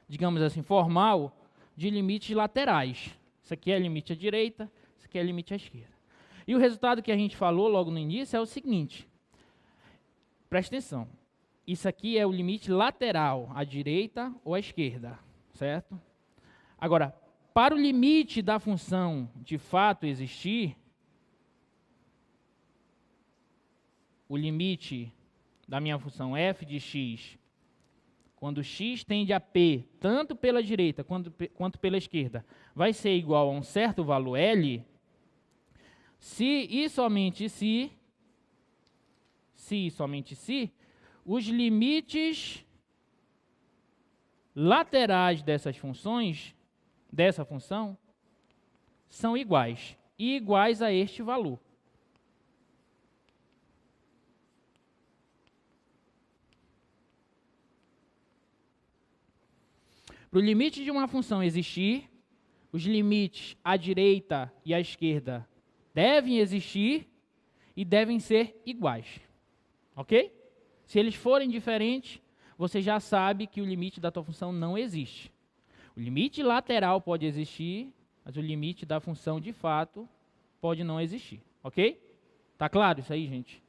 digamos assim, formal, de limites laterais. Isso aqui é limite à direita, isso aqui é limite à esquerda. E o resultado que a gente falou logo no início é o seguinte. Presta atenção. Isso aqui é o limite lateral, à direita ou à esquerda, certo? Agora, para o limite da função de fato existir, o limite da minha função f de x quando x tende a p, tanto pela direita quanto pela esquerda, vai ser igual a um certo valor L, se e somente se e somente se, os limites laterais dessa função, são iguais, e iguais a este valor. Para o limite de uma função existir, os limites à direita e à esquerda devem existir e devem ser iguais. Ok? Se eles forem diferentes, você já sabe que o limite da tua função não existe. O limite lateral pode existir, mas o limite da função de fato pode não existir. Ok? Tá claro isso aí, gente?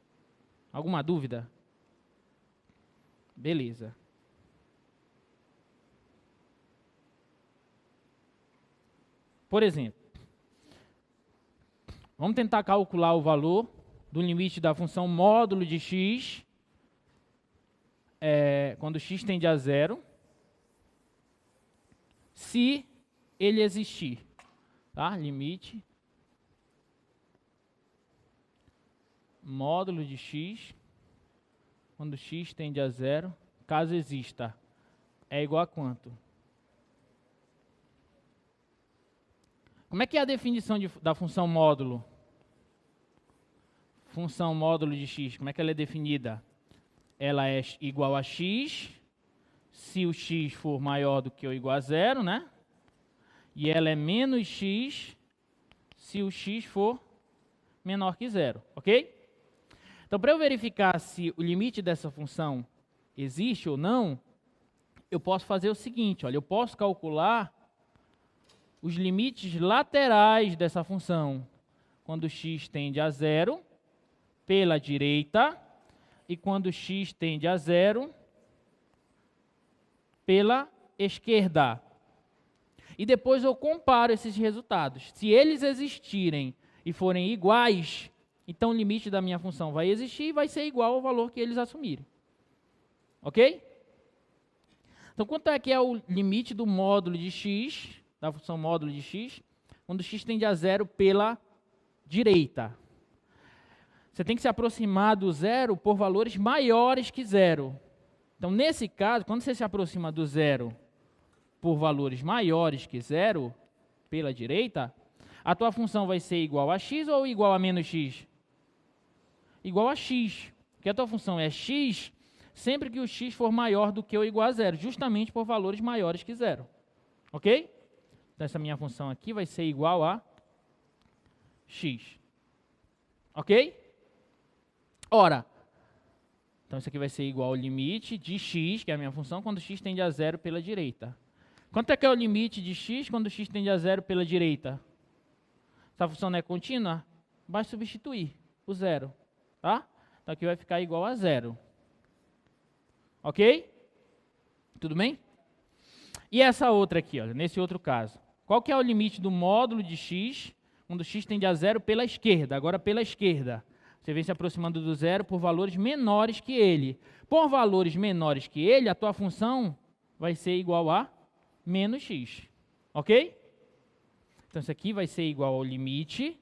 Alguma dúvida? Beleza. Por exemplo, vamos tentar calcular o valor do limite da função módulo de x, quando x tende a zero, se ele existir. Tá? Limite módulo de x, quando x tende a zero, caso exista, é igual a quanto? Como é que é a definição da função módulo? Função módulo de x, como é que ela é definida? Ela é igual a x, se o x for maior do que ou igual a zero, né? E ela é menos x, se o x for menor que zero, ok? Então, para eu verificar se o limite dessa função existe ou não, eu posso fazer o seguinte, olha, eu posso calcular os limites laterais dessa função, quando x tende a zero, pela direita, e quando x tende a zero, pela esquerda. E depois eu comparo esses resultados. Se eles existirem e forem iguais, então o limite da minha função vai existir e vai ser igual ao valor que eles assumirem. Ok? Então, quanto é que é o limite do módulo de x, da função módulo de x, quando x tende a zero pela direita? Você tem que se aproximar do zero por valores maiores que zero. Então, nesse caso, quando você se aproxima do zero por valores maiores que zero, pela direita, a tua função vai ser igual a x ou igual a menos x? Igual a x. Porque a tua função é x sempre que o x for maior do que ou igual a zero, justamente por valores maiores que zero. Ok? Então, essa minha função aqui vai ser igual a x. Ok? Ora, então isso aqui vai ser igual ao limite de x, que é a minha função, quando x tende a zero pela direita. Quanto é que é o limite de x quando x tende a zero pela direita? Essa função não é contínua? Vai substituir o zero. Tá? Então aqui vai ficar igual a zero. Ok? Tudo bem? E essa outra aqui, olha, nesse outro caso. Qual que é o limite do módulo de x quando x tende a zero pela esquerda? Agora pela esquerda. Você vem se aproximando do zero por valores menores que ele. Por valores menores que ele, a tua função vai ser igual a menos x. Ok? Então, isso aqui vai ser igual ao limite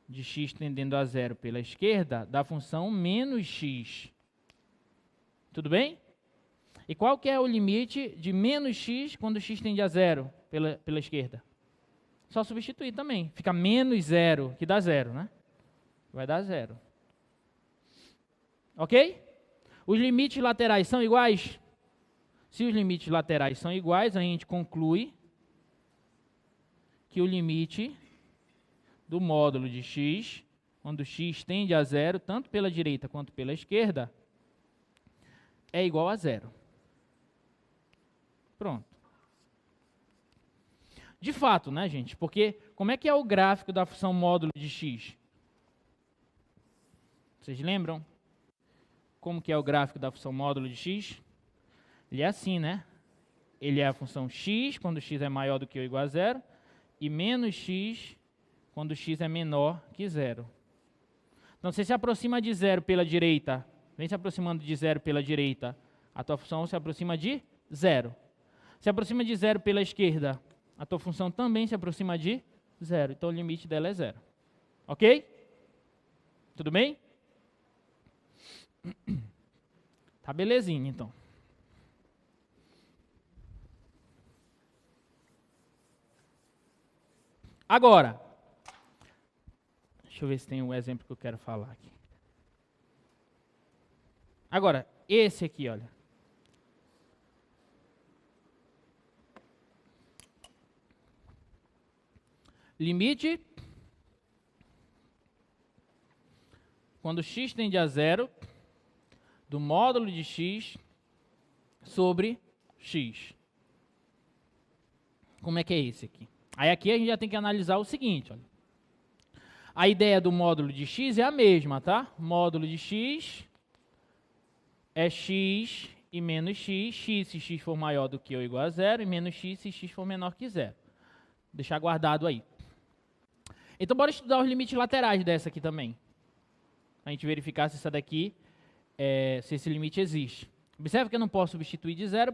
de x tendendo a zero pela esquerda da função menos x. Tudo bem? E qual que é o limite de menos x quando x tende a zero pela esquerda? Só substituir também. Fica menos zero, que dá zero, né? Vai dar zero. Ok? Os limites laterais são iguais? Se os limites laterais são iguais, a gente conclui que o limite do módulo de x, quando x tende a zero, tanto pela direita quanto pela esquerda, é igual a zero. Pronto. De fato, né, gente? Porque como é que é o gráfico da função módulo de x? Vocês lembram? Como que é o gráfico da função módulo de x? Ele é assim, né? Ele é a função x, quando x é maior do que ou igual a zero, e menos x, quando x é menor que zero. Então, você se aproxima de zero pela direita, vem se aproximando de zero pela direita. a tua função se aproxima de zero. Se aproxima de zero pela esquerda, a tua função também se aproxima de zero. Então, o limite dela é zero. Ok? Tudo bem? Tá belezinha, então. Agora, deixa eu ver se tem um exemplo que eu quero falar aqui. Agora, esse aqui, olha. Limite quando x tende a zero do módulo de x sobre x. Como é que é esse aqui? Aí aqui a gente já tem que analisar o seguinte, olha. A ideia do módulo de x é a mesma, tá? Módulo de x é x e menos x, x se x for maior do que ou igual a zero, e menos x se x for menor que zero. Deixar guardado aí. Então, bora estudar os limites laterais dessa aqui também. A gente verificar se essa daqui, se esse limite existe. Observe que eu não posso substituir de zero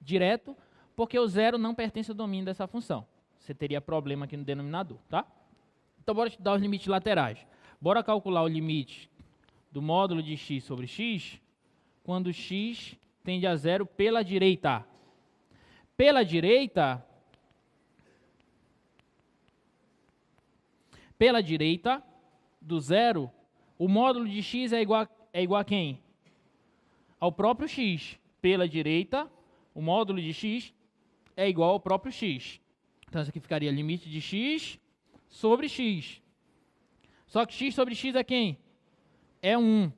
direto, porque o zero não pertence ao domínio dessa função. Você teria problema aqui no denominador, tá? Então, bora estudar os limites laterais. Bora calcular o limite do módulo de x sobre x, quando x tende a zero pela direita. Pela direita, do zero, o módulo de x é igual a quem? Ao próprio x. Pela direita, o módulo de x é igual ao próprio x. Então, isso aqui ficaria limite de x sobre x. Só que x sobre x é quem? É 1.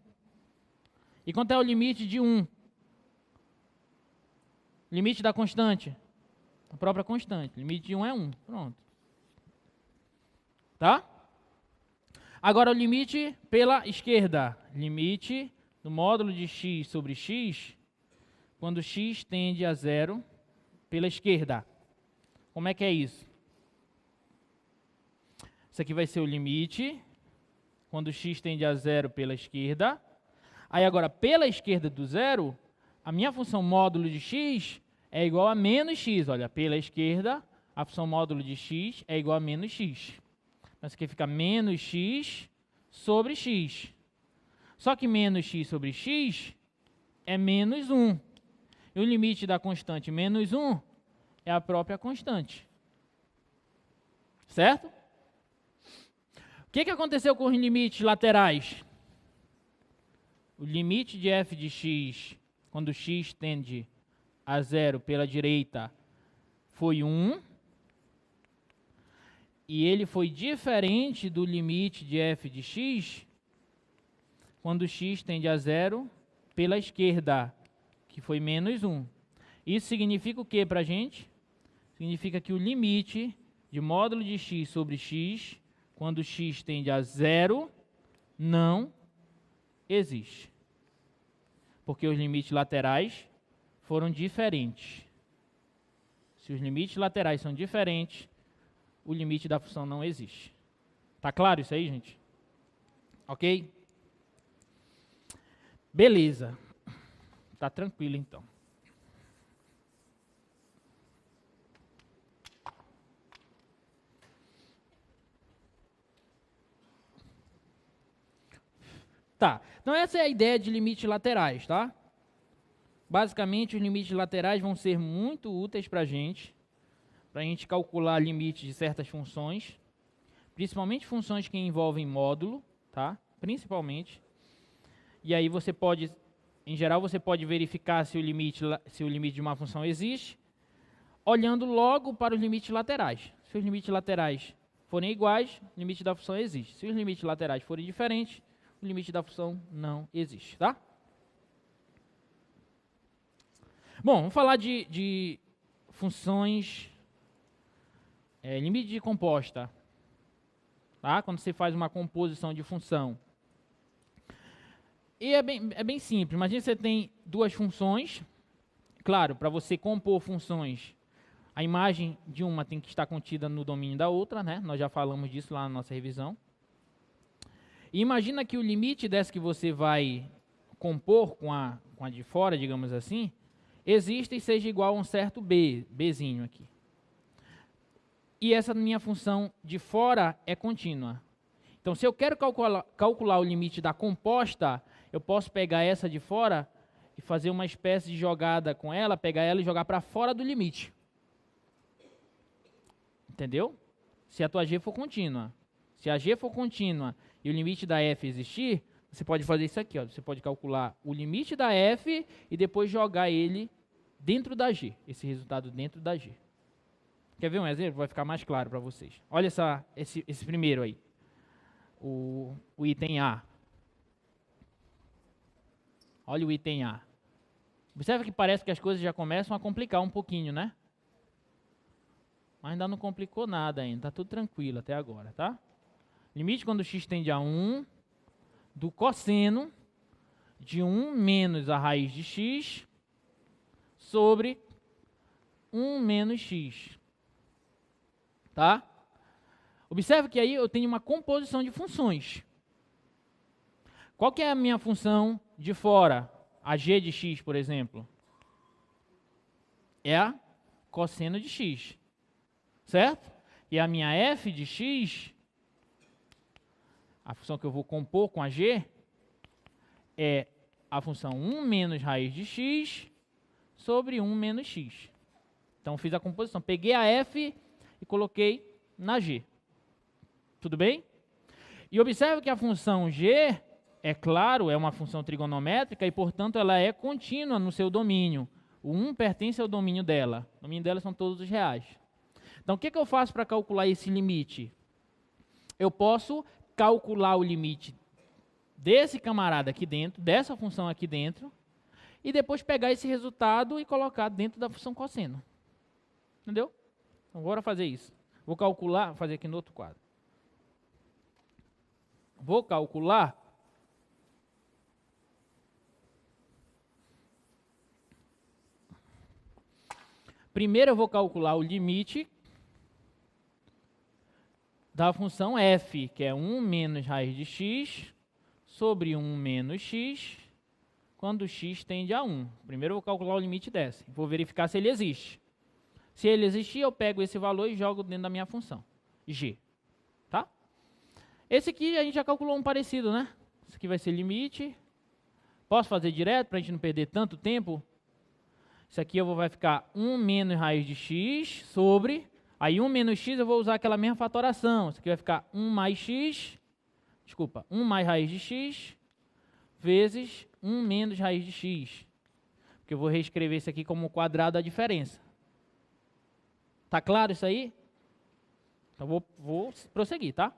E quanto é o limite de 1? Limite da constante? A própria constante. Limite de 1 é 1. Pronto. Tá? Agora o limite pela esquerda. Limite do módulo de x sobre x, quando x tende a zero pela esquerda. Como é que é isso? Isso aqui vai ser o limite quando x tende a zero pela esquerda. Aí agora, pela esquerda do zero, a minha função módulo de x é igual a menos x. Olha, pela esquerda, a função módulo de x é igual a menos x. Então, isso aqui fica menos x sobre x. Só que menos x sobre x é menos 1. E o limite da constante menos 1 é a própria constante. Certo? O que aconteceu com os limites laterais? O limite de f de x, quando x tende a zero pela direita, foi 1. E ele foi diferente do limite de f de x, quando x tende a zero pela esquerda, que foi menos 1. Isso significa o que para a gente? Significa que o limite de módulo de x sobre x, quando x tende a zero, não existe. Porque os limites laterais foram diferentes. Se os limites laterais são diferentes, o limite da função não existe. Tá claro isso aí, gente? Ok? Beleza. Tá tranquilo, então. Tá. Então, essa é a ideia de limites laterais, tá? Basicamente, os limites laterais vão ser muito úteis para a gente calcular limites de certas funções, principalmente funções que envolvem módulo, tá? Principalmente. E aí você pode, em geral, você pode verificar se o limite de uma função existe, olhando logo para os limites laterais. Se os limites laterais forem iguais, o limite da função existe. Se os limites laterais forem diferentes, o limite da função não existe, tá? Bom, vamos falar de funções, limite de composta, tá? Quando você faz uma composição de função. E é bem simples. Imagina que você tem duas funções. Claro, para você compor funções, a imagem de uma tem que estar contida no domínio da outra, né? Nós já falamos disso lá na nossa revisão. E imagina que o limite dessa que você vai compor com a de fora, digamos assim, exista e seja igual a um certo bzinho aqui. E essa minha função de fora é contínua. Então, se eu quero calcular o limite da composta, eu posso pegar essa de fora e fazer uma espécie de jogada com ela, pegar ela e jogar para fora do limite. Entendeu? Se a tua G for contínua. Se a G for contínua e o limite da F existir, você pode fazer isso aqui. Ó. Você pode calcular o limite da F e depois jogar ele dentro da G. Esse resultado dentro da G. Quer ver um exemplo? Vai ficar mais claro para vocês. Olha esse primeiro aí. O item A. Olha o item A. Observa que parece que as coisas já começam a complicar um pouquinho, né? Mas ainda não complicou nada ainda. Está tudo tranquilo até agora, tá? Limite quando x tende a 1 do cosseno de 1 menos a raiz de x sobre 1 menos x. Tá? Observe que aí eu tenho uma composição de funções. Qual que é a minha função de fora? A g de x, por exemplo. É a cosseno de x. Certo? E a minha f de x, a função que eu vou compor com a g, é a função 1 menos raiz de x sobre 1 menos x. Então, fiz a composição. Peguei a f e coloquei na g. Tudo bem? E observe que a função g, é claro, é uma função trigonométrica e, portanto, ela é contínua no seu domínio. O 1 pertence ao domínio dela. O domínio dela são todos os reais. Então, o que eu faço para calcular esse limite? Eu posso calcular o limite desse camarada aqui dentro, dessa função aqui dentro, e depois pegar esse resultado e colocar dentro da função cosseno. Entendeu? Então, bora fazer isso. Vou calcular, vou fazer aqui no outro quadro. Vou calcular primeiro eu vou calcular o limite da função f, que é 1 menos raiz de x sobre 1 menos x, quando x tende a 1. Primeiro eu vou calcular o limite dessa. Vou verificar se ele existe. Se ele existir, eu pego esse valor e jogo dentro da minha função, g. Tá? Esse aqui a gente já calculou um parecido, né? Esse aqui vai ser limite. Posso fazer direto para a gente não perder tanto tempo? Isso aqui vai ficar 1 menos raiz de x sobre... Aí 1 menos x eu vou usar aquela mesma fatoração. Isso aqui vai ficar 1 mais x... Desculpa, 1 mais raiz de x vezes 1 menos raiz de x. Porque eu vou reescrever isso aqui como quadrado da diferença. Tá claro isso aí? Então vou prosseguir, tá?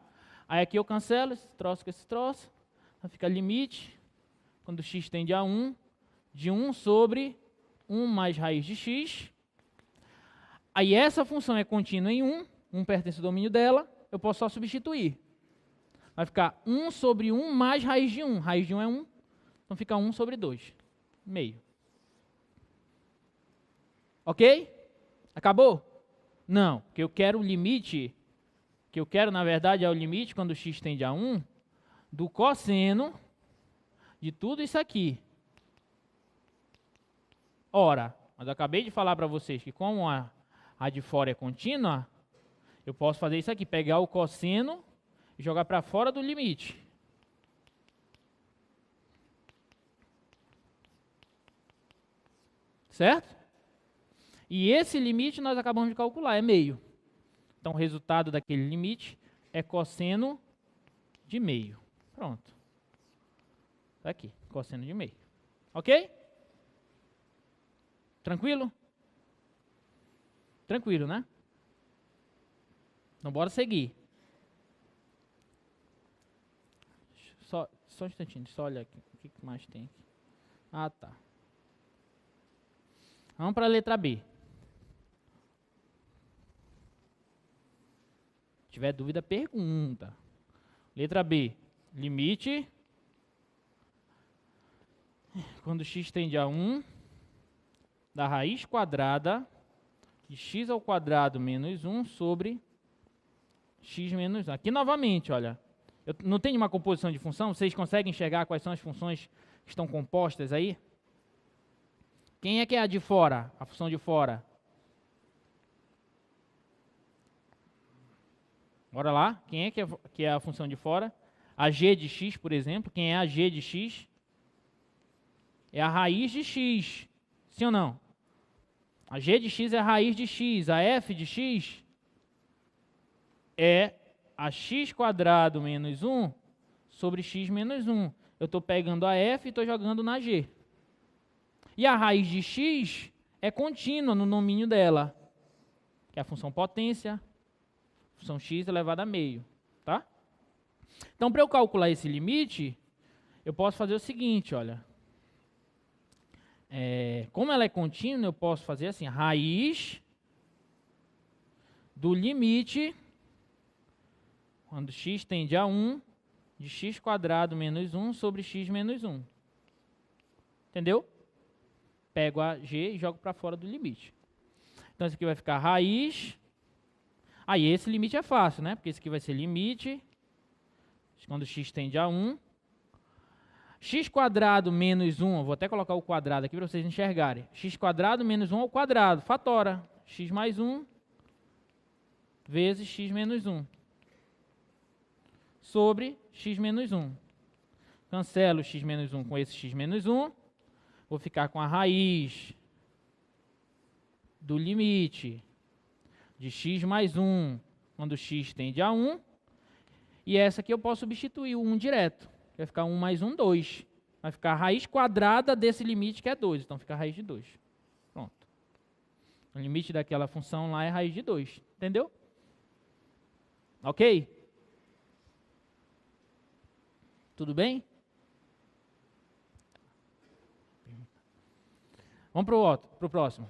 Aí aqui eu cancelo esse troço com esse troço. Então fica limite, quando x tende a 1, de 1 sobre 1 mais raiz de x. Aí essa função é contínua em 1, 1 pertence ao domínio dela, eu posso só substituir. Vai ficar 1 sobre 1 mais raiz de 1. Raiz de 1 é 1, então fica 1 sobre 2, meio. Ok? Acabou? Não, porque eu quero o limite, que eu quero na verdade é o limite quando x tende a 1, do cosseno de tudo isso aqui. Ora, mas eu acabei de falar para vocês que como a de fora é contínua, eu posso fazer isso aqui, pegar o cosseno e jogar para fora do limite. Certo? E esse limite nós acabamos de calcular, é meio. Então o resultado daquele limite é cosseno de meio. Pronto. Está aqui, cosseno de meio. Ok? Tranquilo? Tranquilo, né? Então bora seguir. Só um instantinho, só olha aqui. O que mais tem aqui? Ah, tá. Vamos para a letra B. Se tiver dúvida, pergunta. Letra B. Limite. Quando x tende a 1, da raiz quadrada de x ao quadrado menos 1 sobre x menos 1. Aqui novamente, olha. Eu não tenho uma composição de função. Vocês conseguem enxergar quais são as funções estão compostas aí? Quem é que é a de fora, a função de fora? Bora lá, quem é que é a função de fora? A g de x, por exemplo, quem é a g de x? É a raiz de x, sim ou não? A g de x é a raiz de x, a f de x é a x² menos 1 sobre x menos 1. Eu estou pegando a f e estou jogando na g. E a raiz de x é contínua no domínio dela, que é a função potência, função x elevado a meio, tá? Então, para eu calcular esse limite, eu posso fazer o seguinte, olha. Como ela é contínua, eu posso fazer assim, raiz do limite, quando x tende a 1, de x² menos 1 sobre x menos 1. Entendeu? Pego a g e jogo para fora do limite. Então, isso aqui vai ficar raiz. Aí, esse limite é fácil, né? Porque esse aqui vai ser limite, quando x tende a 1. x² menos 1, vou até colocar o quadrado aqui para vocês enxergarem. x² menos 1 ao quadrado, fatora. X mais 1 vezes x menos 1. Sobre x menos 1. Cancelo x menos 1 com esse x menos 1. Vou ficar com a raiz do limite de x mais 1, quando x tende a 1. E essa aqui eu posso substituir o 1 direto. Vai ficar 1 mais 1, 2. Vai ficar a raiz quadrada desse limite, que é 2. Então, fica a raiz de 2. Pronto. O limite daquela função lá é raiz de 2. Entendeu? Ok? Tudo bem? Vamos para o próximo.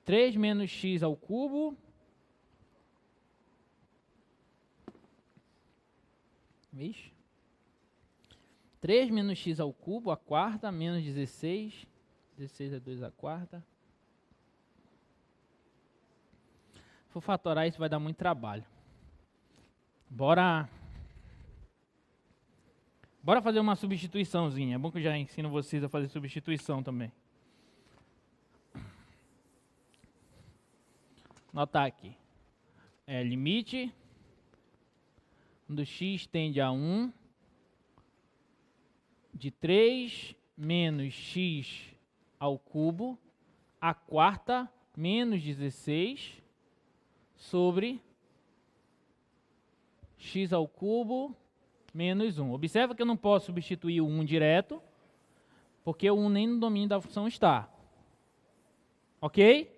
3 menos x ao cubo. Vixe. 3 menos x ao cubo, a quarta, menos 16. 16 é 2 a quarta. For fatorar, isso vai dar muito trabalho. Bora fazer uma substituiçãozinha. É bom que eu já ensino vocês a fazer substituição também. Notar aqui. Limite quando x tende a 1 de 3 menos x ao cubo, a quarta, menos 16, sobre x ao cubo, menos 1. Observa que eu não posso substituir o 1 direto, porque o 1 nem no domínio da função está. Ok?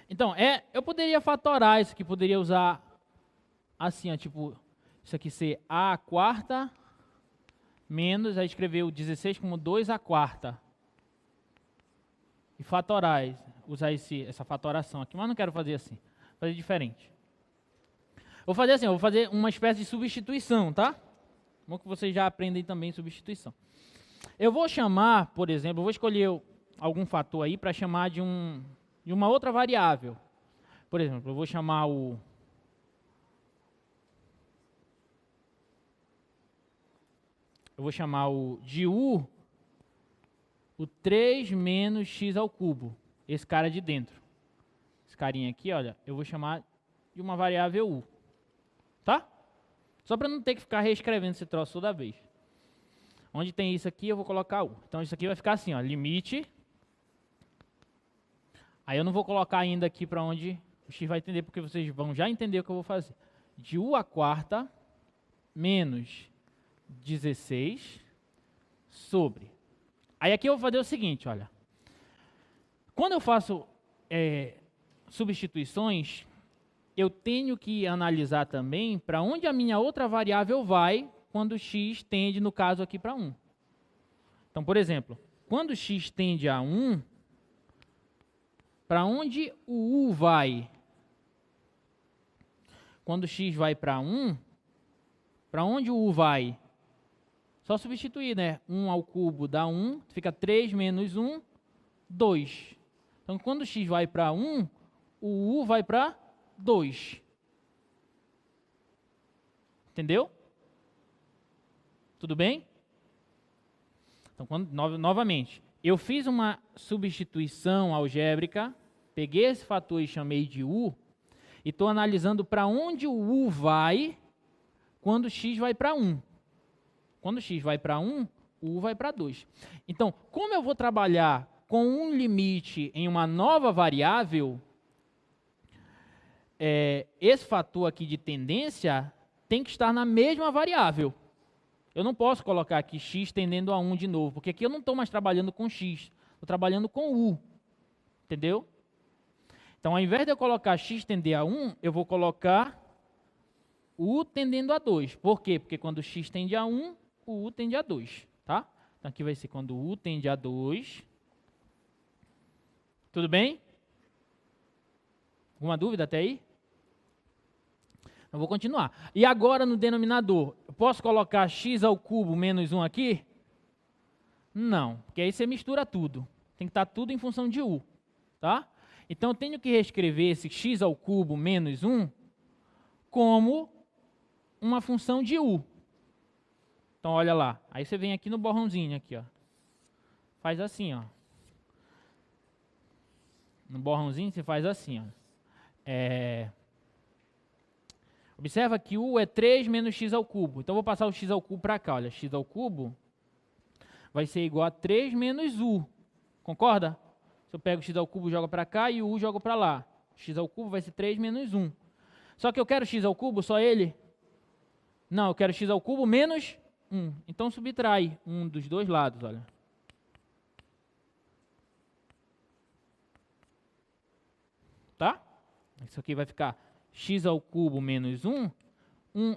Então, eu poderia fatorar isso aqui, poderia usar assim, ó, tipo, isso aqui ser a quarta, menos, aí escrever o 16 como 2 a quarta. E fatorar, usar essa fatoração aqui, mas não quero fazer assim, vou fazer diferente. Vou fazer assim, vou fazer uma espécie de substituição, tá? Bom que vocês já aprendem também substituição. Eu vou chamar, por exemplo, eu vou escolher algum fator aí para chamar de uma outra variável. Por exemplo, eu vou chamar de u, o 3 menos x ao cubo. Esse cara de dentro. Esse carinha aqui, olha, eu vou chamar de uma variável u. Tá? Só para não ter que ficar reescrevendo esse troço toda vez. Onde tem isso aqui, eu vou colocar u. Então, isso aqui vai ficar assim, ó, limite. Aí eu não vou colocar ainda aqui para onde o x vai entender, porque vocês vão já entender o que eu vou fazer. De u à quarta menos 16 sobre. Aí aqui eu vou fazer o seguinte, olha. Quando eu faço substituições, eu tenho que analisar também para onde a minha outra variável vai quando x tende, no caso aqui, para 1. Então, por exemplo, quando x tende a 1, para onde o u vai? Quando x vai para 1, para onde o u vai? Só substituir, né? 1 ao cubo dá 1, fica 3 menos 1, 2. Então, quando x vai para 1, o u vai para 2. Entendeu? Tudo bem? Então, novamente, eu fiz uma substituição algébrica, peguei esse fator e chamei de U, e estou analisando para onde o U vai quando x vai para 1. Quando x vai para 1, o U vai para 2. Então, como eu vou trabalhar com um limite em uma nova variável, esse fator aqui de tendência tem que estar na mesma variável. Eu não posso colocar aqui x tendendo a 1 de novo, porque aqui eu não estou mais trabalhando com x, estou trabalhando com u. Entendeu? Então, ao invés de eu colocar x tender a 1, eu vou colocar u tendendo a 2. Por quê? Porque quando x tende a 1, o u tende a 2. Tá? Então, aqui vai ser quando u tende a 2. Tudo bem? Alguma dúvida até aí? Eu vou continuar. E agora no denominador, eu posso colocar x ao cubo menos 1 aqui? Não, porque aí você mistura tudo. Tem que estar tudo em função de u. Tá? Então eu tenho que reescrever esse x ao cubo menos 1 como uma função de u. Então olha lá. Aí você vem aqui no borrãozinho aqui, ó. Faz assim, ó. No borrãozinho você faz assim, ó. Observa que u é 3 menos x ao cubo. Então, eu vou passar o x ao cubo para cá. Olha, x ao cubo vai ser igual a 3 menos u. Concorda? Se eu pego o x ao cubo, jogo para cá e o u jogo para lá. X ao cubo vai ser 3 menos 1. Só que eu quero x ao cubo, só ele? Não, eu quero x ao cubo menos 1. Então, subtrai 1 dos dois lados, olha. Tá? Isso aqui vai ficar x ao cubo menos 1,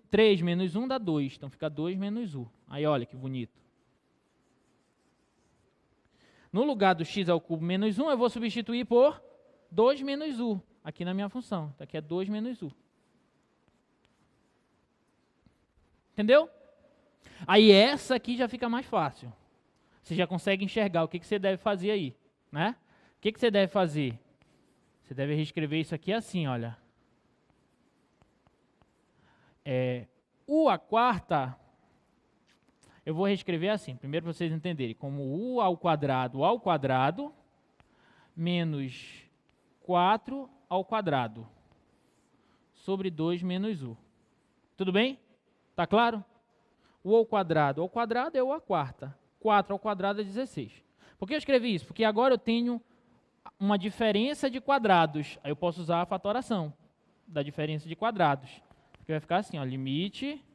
3 menos 1 dá 2, então fica 2 menos u. Aí olha que bonito. No lugar do x ao cubo menos 1, eu vou substituir por 2 menos u, aqui na minha função. Então aqui é 2 menos u. Entendeu? Aí essa aqui já fica mais fácil. Você já consegue enxergar o que você deve fazer aí, né? O que você deve fazer? Você deve reescrever isso aqui assim, olha. U à quarta, eu vou reescrever assim, primeiro para vocês entenderem, como u ao quadrado, menos 4 ao quadrado, sobre 2 menos u. Tudo bem? Tá claro? U ao quadrado é u à quarta. 4 ao quadrado é 16. Por que eu escrevi isso? Porque agora eu tenho uma diferença de quadrados. Aí eu posso usar a fatoração da diferença de quadrados. Que vai ficar assim, ó, limite,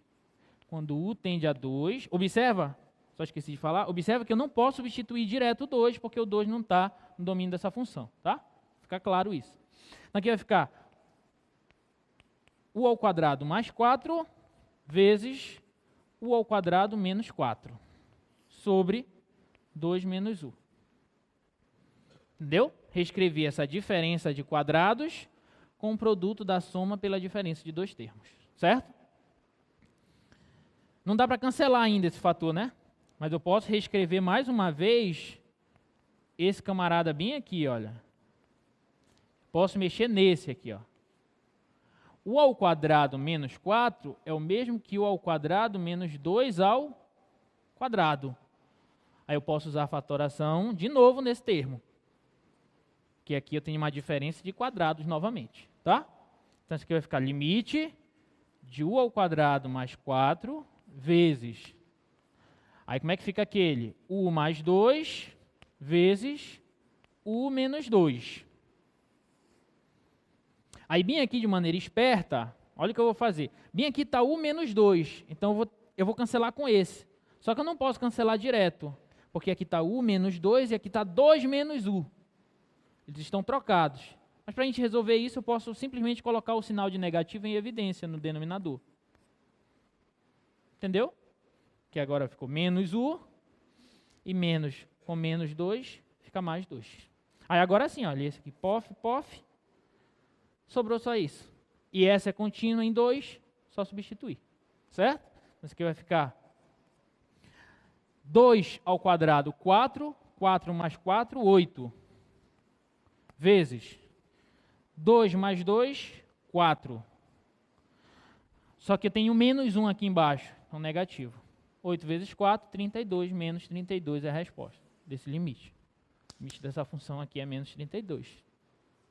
quando u tende a 2, observa, só esqueci de falar, observa que eu não posso substituir direto o 2, porque o 2 não está no domínio dessa função, tá? Fica claro isso. Então aqui vai ficar u ao quadrado mais 4 vezes u ao quadrado menos 4, sobre 2 menos u. Entendeu? Reescrevi essa diferença de quadrados com o produto da soma pela diferença de dois termos. Certo? Não dá para cancelar ainda esse fator, né? Mas eu posso reescrever mais uma vez esse camarada bem aqui, olha. Posso mexer nesse aqui, ó. U ao quadrado menos 4 é o mesmo que u ao quadrado menos 2 ao quadrado. Aí eu posso usar a fatoração de novo nesse termo. Que aqui eu tenho uma diferença de quadrados novamente, tá? Então isso aqui vai ficar limite de u ao quadrado mais 4 vezes. Aí como é que fica aquele? U mais 2 vezes u menos 2. Aí bem aqui de maneira esperta, olha o que eu vou fazer. Bem aqui está u menos 2, então eu vou cancelar com esse. Só que eu não posso cancelar direto, porque aqui está u menos 2 e aqui está 2 menos u. Eles estão trocados. Mas para a gente resolver isso, eu posso simplesmente colocar o sinal de negativo em evidência no denominador. Entendeu? Que agora ficou menos u, e menos com menos 2, fica mais 2. Aí agora sim, olha, esse aqui, pof, pof, sobrou só isso. E essa é contínua em 2, só substituir. Certo? Isso aqui vai ficar 2 ao quadrado, 4, 4 mais 4, 8. Vezes 2 mais 2, 4. Só que eu tenho menos 1 aqui embaixo, então negativo. 8 vezes 4, 32, menos 32 é a resposta desse limite. O limite dessa função aqui é menos 32.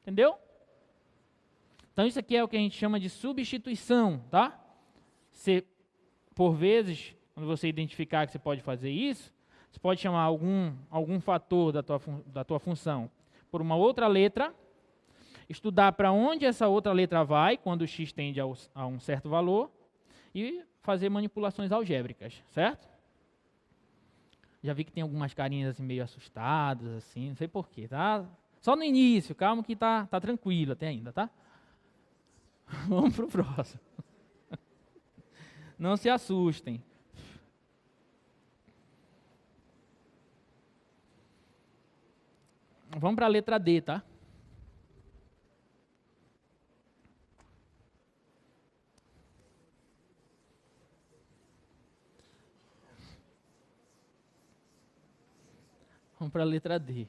Entendeu? Então isso aqui é o que a gente chama de substituição, tá? Por vezes, quando você identificar que você pode fazer isso, você pode chamar algum fator da tua função por uma outra letra, estudar para onde essa outra letra vai, quando o x tende a um certo valor, e fazer manipulações algébricas, certo? Já vi que tem algumas carinhas assim, meio assustadas, assim, não sei porquê, tá? Só no início, calma que tá tranquilo até ainda, tá? Vamos para o próximo. Não se assustem. Vamos para a letra D, tá? Vamos para a letra D.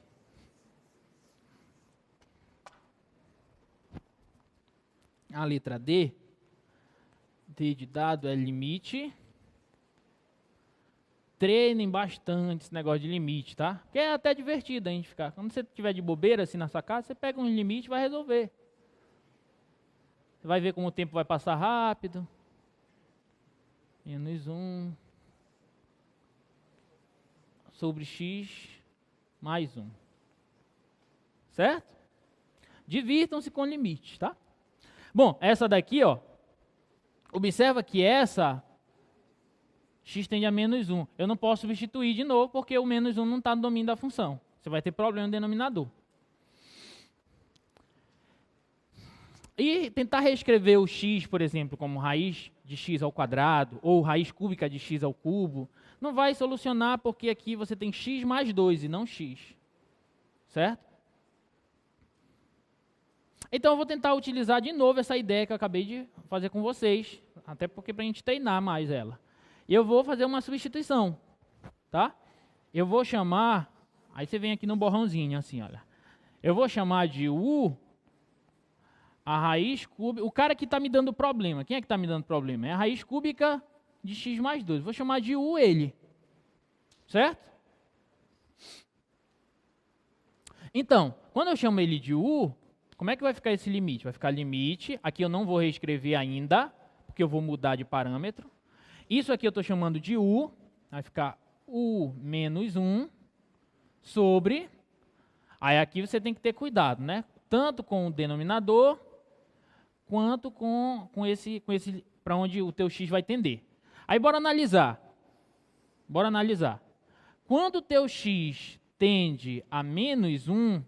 A letra D, D de dado é limite. Treinem bastante esse negócio de limite, tá? Porque é até divertido a gente ficar. Quando você tiver de bobeira assim na sua casa, você pega um limite e vai resolver. Você vai ver como o tempo vai passar rápido. Menos 1 sobre x mais 1. Certo? Divirtam-se com limites, tá? Bom, essa daqui, ó. Observa que essa x tende a menos 1. Eu não posso substituir de novo, porque o menos 1 não está no domínio da função. Você vai ter problema no denominador. E tentar reescrever o x, por exemplo, como raiz de x ao quadrado, ou raiz cúbica de x ao cubo, não vai solucionar, porque aqui você tem x mais 2 e não x. Certo? Então eu vou tentar utilizar de novo essa ideia que eu acabei de fazer com vocês, até porque para a gente treinar mais ela. E eu vou fazer uma substituição, tá? Eu vou chamar, aí você vem aqui no borrãozinho, assim, olha. Eu vou chamar de u a raiz cúbica, o cara que está me dando problema. Quem é que está me dando problema? É a raiz cúbica de x mais 2. Vou chamar de u ele, certo? Então, quando eu chamo ele de u, como é que vai ficar esse limite? Vai ficar limite, aqui eu não vou reescrever ainda, porque eu vou mudar de parâmetro. Isso aqui eu estou chamando de u, vai ficar u menos 1 sobre... Aí aqui você tem que ter cuidado, né? Tanto com o denominador, quanto com esse para onde o teu x vai tender. Aí bora analisar. Bora analisar. Quando o teu x tende a menos 1,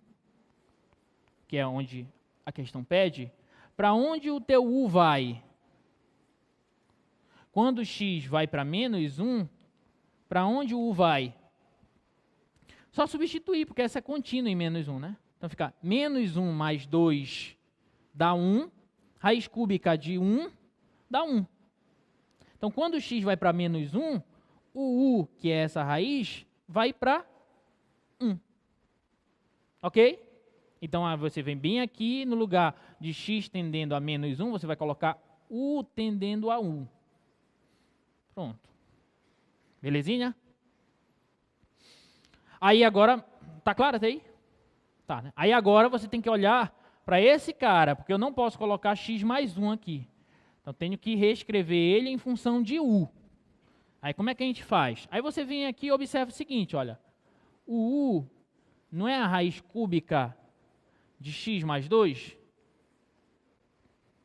que é onde a questão pede, para onde o teu u vai? Quando o x vai para menos 1, para onde o u vai? Só substituir, porque essa é contínua em menos 1, né? Então fica menos 1 mais 2 dá 1, raiz cúbica de 1 dá 1. Então quando o x vai para menos 1, o u, que é essa raiz, vai para 1. Ok? Então você vem bem aqui, no lugar de x tendendo a menos 1, você vai colocar u tendendo a 1. Pronto. Belezinha? Aí agora, tá claro até aí? Tá, né? Aí agora você tem que olhar para esse cara, porque eu não posso colocar x mais 1 aqui. Então tenho que reescrever ele em função de u. Aí como é que a gente faz? Aí você vem aqui e observa o seguinte, olha. O u não é a raiz cúbica de x mais 2?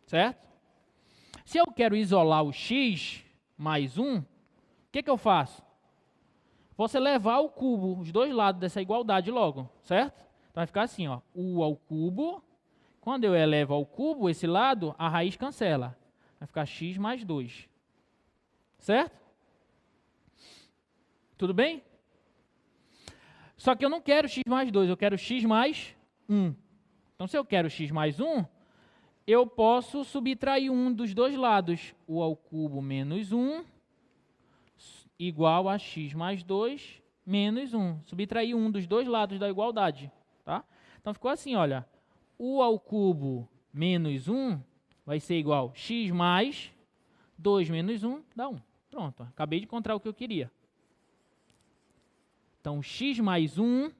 Certo? Se eu quero isolar o x mais 1, o que eu faço? Você levar ao cubo os dois lados dessa igualdade logo, certo? Então vai ficar assim, ó, u ao cubo. Quando eu elevo ao cubo esse lado, a raiz cancela. Vai ficar x mais 2. Certo? Tudo bem? Só que eu não quero x mais 2, eu quero x mais 1. Então se eu quero x mais 1, eu posso subtrair 1 dos dois lados. U ao cubo menos 1 igual a x mais 2 menos 1. Subtrair 1 dos dois lados da igualdade. Tá? Então ficou assim, olha. U ao cubo menos 1 vai ser igual a x mais 2 menos 1 dá 1. Pronto, acabei de encontrar o que eu queria. Então, x mais 1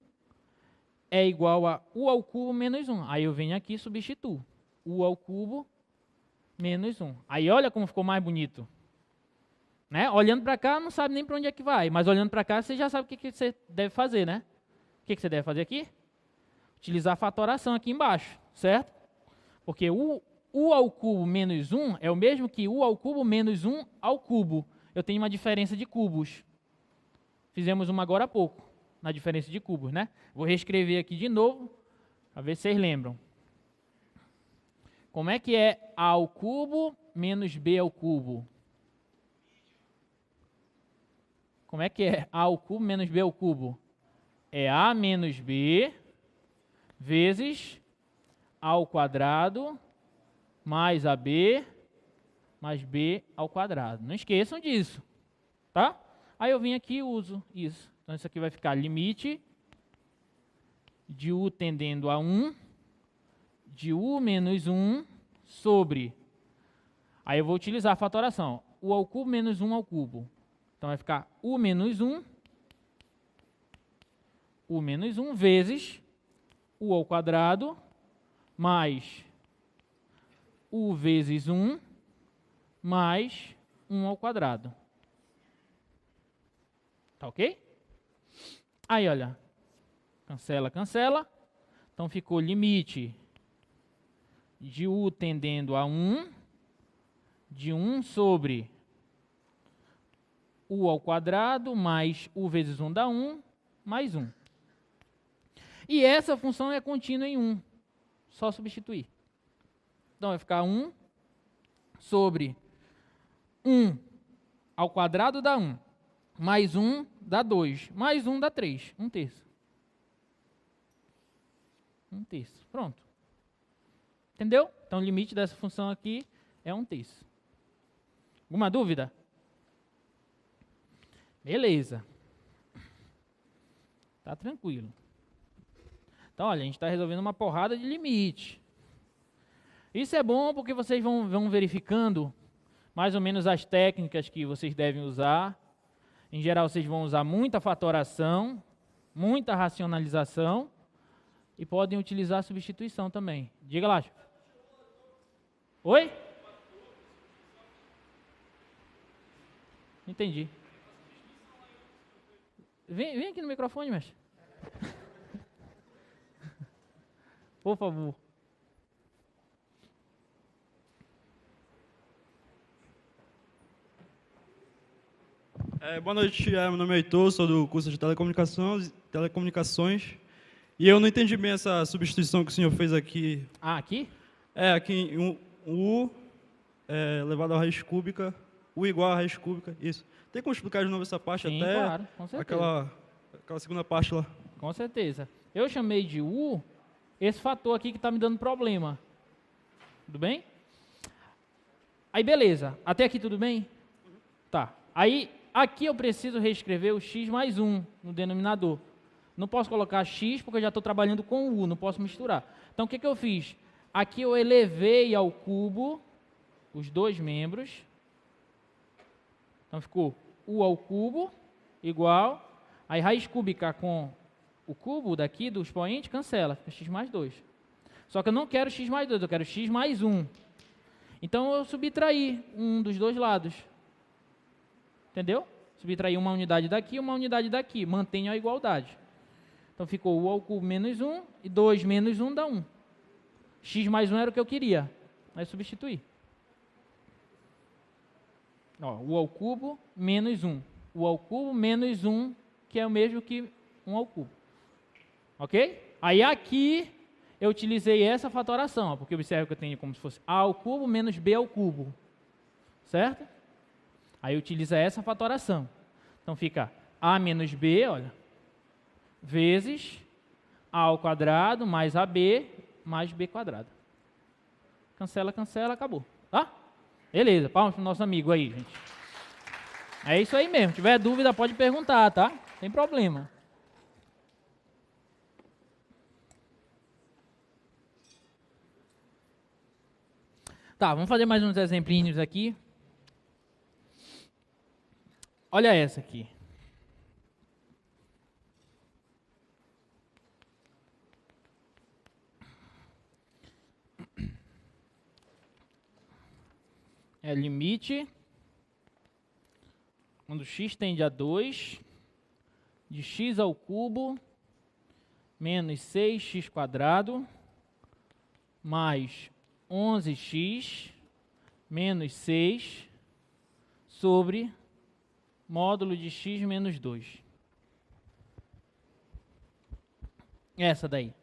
é igual a u ao cubo menos 1. Aí eu venho aqui e substituo. U ao cubo menos 1. Aí olha como ficou mais bonito. Né? Olhando para cá, não sabe nem para onde é que vai. Mas olhando para cá, você já sabe o que você deve fazer, né? O que você deve fazer aqui? Utilizar a fatoração aqui embaixo, certo? Porque u ao cubo menos 1 é o mesmo que u ao cubo menos 1 ao cubo. Eu tenho uma diferença de cubos. Fizemos uma agora há pouco, na diferença de cubos, né? Vou reescrever aqui de novo, para ver se vocês lembram. Como é que é a ao cubo menos b ao cubo? Como é que é a ao cubo menos b ao cubo? É a menos b vezes a ao quadrado mais ab mais b ao quadrado. Não esqueçam disso, tá? Aí eu vim aqui e uso isso. Então isso aqui vai ficar limite de u tendendo a 1 de u menos 1 sobre. Aí eu vou utilizar a fatoração. U ao cubo menos 1 ao cubo. Então vai ficar u menos 1 vezes u ao quadrado mais u vezes 1 mais 1 ao quadrado. Tá ok? Aí, olha. Cancela, cancela. Então ficou limite de u tendendo a 1 de 1 sobre u ao quadrado mais u vezes 1 dá 1 mais 1. E essa função é contínua em 1. Só substituir. Então vai ficar 1 sobre 1 ao quadrado dá 1. Mais 1 dá 2. Mais 1 dá 3. 1/3. 1/3. Pronto. Entendeu? Então o limite dessa função aqui é 1/3. Alguma dúvida? Beleza. Tá tranquilo. Então, olha, a gente está resolvendo uma porrada de limite. Isso é bom porque vocês vão verificando mais ou menos as técnicas que vocês devem usar. Em geral, vocês vão usar muita fatoração, muita racionalização e podem utilizar a substituição também. Diga lá. Oi? Entendi. Vem aqui no microfone, mestre. Por favor. Boa noite, meu nome é Heitor, sou do curso de telecomunicações. E eu não entendi bem essa substituição que o senhor fez aqui. Ah, aqui? Aqui em u elevado à raiz cúbica, u igual à raiz cúbica, isso. Tem como explicar de novo essa parte? Sim, até claro, com certeza. Aquela segunda parte lá? Com certeza. Eu chamei de u esse fator aqui que está me dando problema. Tudo bem? Aí, beleza. Até aqui tudo bem? Tá. Aí, aqui eu preciso reescrever o x mais 1 no denominador. Não posso colocar x porque eu já estou trabalhando com u, não posso misturar. Então, o que eu fiz? Aqui eu elevei ao cubo os dois membros. Então, ficou u ao cubo igual. Aí, raiz cúbica com o cubo daqui do expoente, cancela. Fica x mais 2. Só que eu não quero x mais 2, eu quero x mais 1. Então, eu subtraí um dos dois lados. Entendeu? Subtrair uma unidade daqui e uma unidade daqui. Mantenho a igualdade. Então, ficou u ao cubo menos 1 e 2 menos 1 dá 1. X mais 1 era o que eu queria. Aí, substituir. Ó, u ao cubo menos 1. U ao cubo menos 1, que é o mesmo que 1 ao cubo. Ok? Aí, aqui, eu utilizei essa fatoração, ó, porque observe que eu tenho como se fosse a ao cubo menos b ao cubo. Certo? Aí utiliza essa fatoração. Então fica a menos b, olha, vezes a ao quadrado mais ab mais b quadrado. Cancela, cancela, acabou. Tá? Beleza, palmas para o nosso amigo aí, gente. É isso aí mesmo. Se tiver dúvida, pode perguntar, tá? Não tem problema. Tá, vamos fazer mais uns exemplinhos aqui. olha essa aqui. É limite, quando x tende a 2, de x ao cubo, menos 6x² mais 11x menos 6 sobre módulo de x menos 2. Essa daí.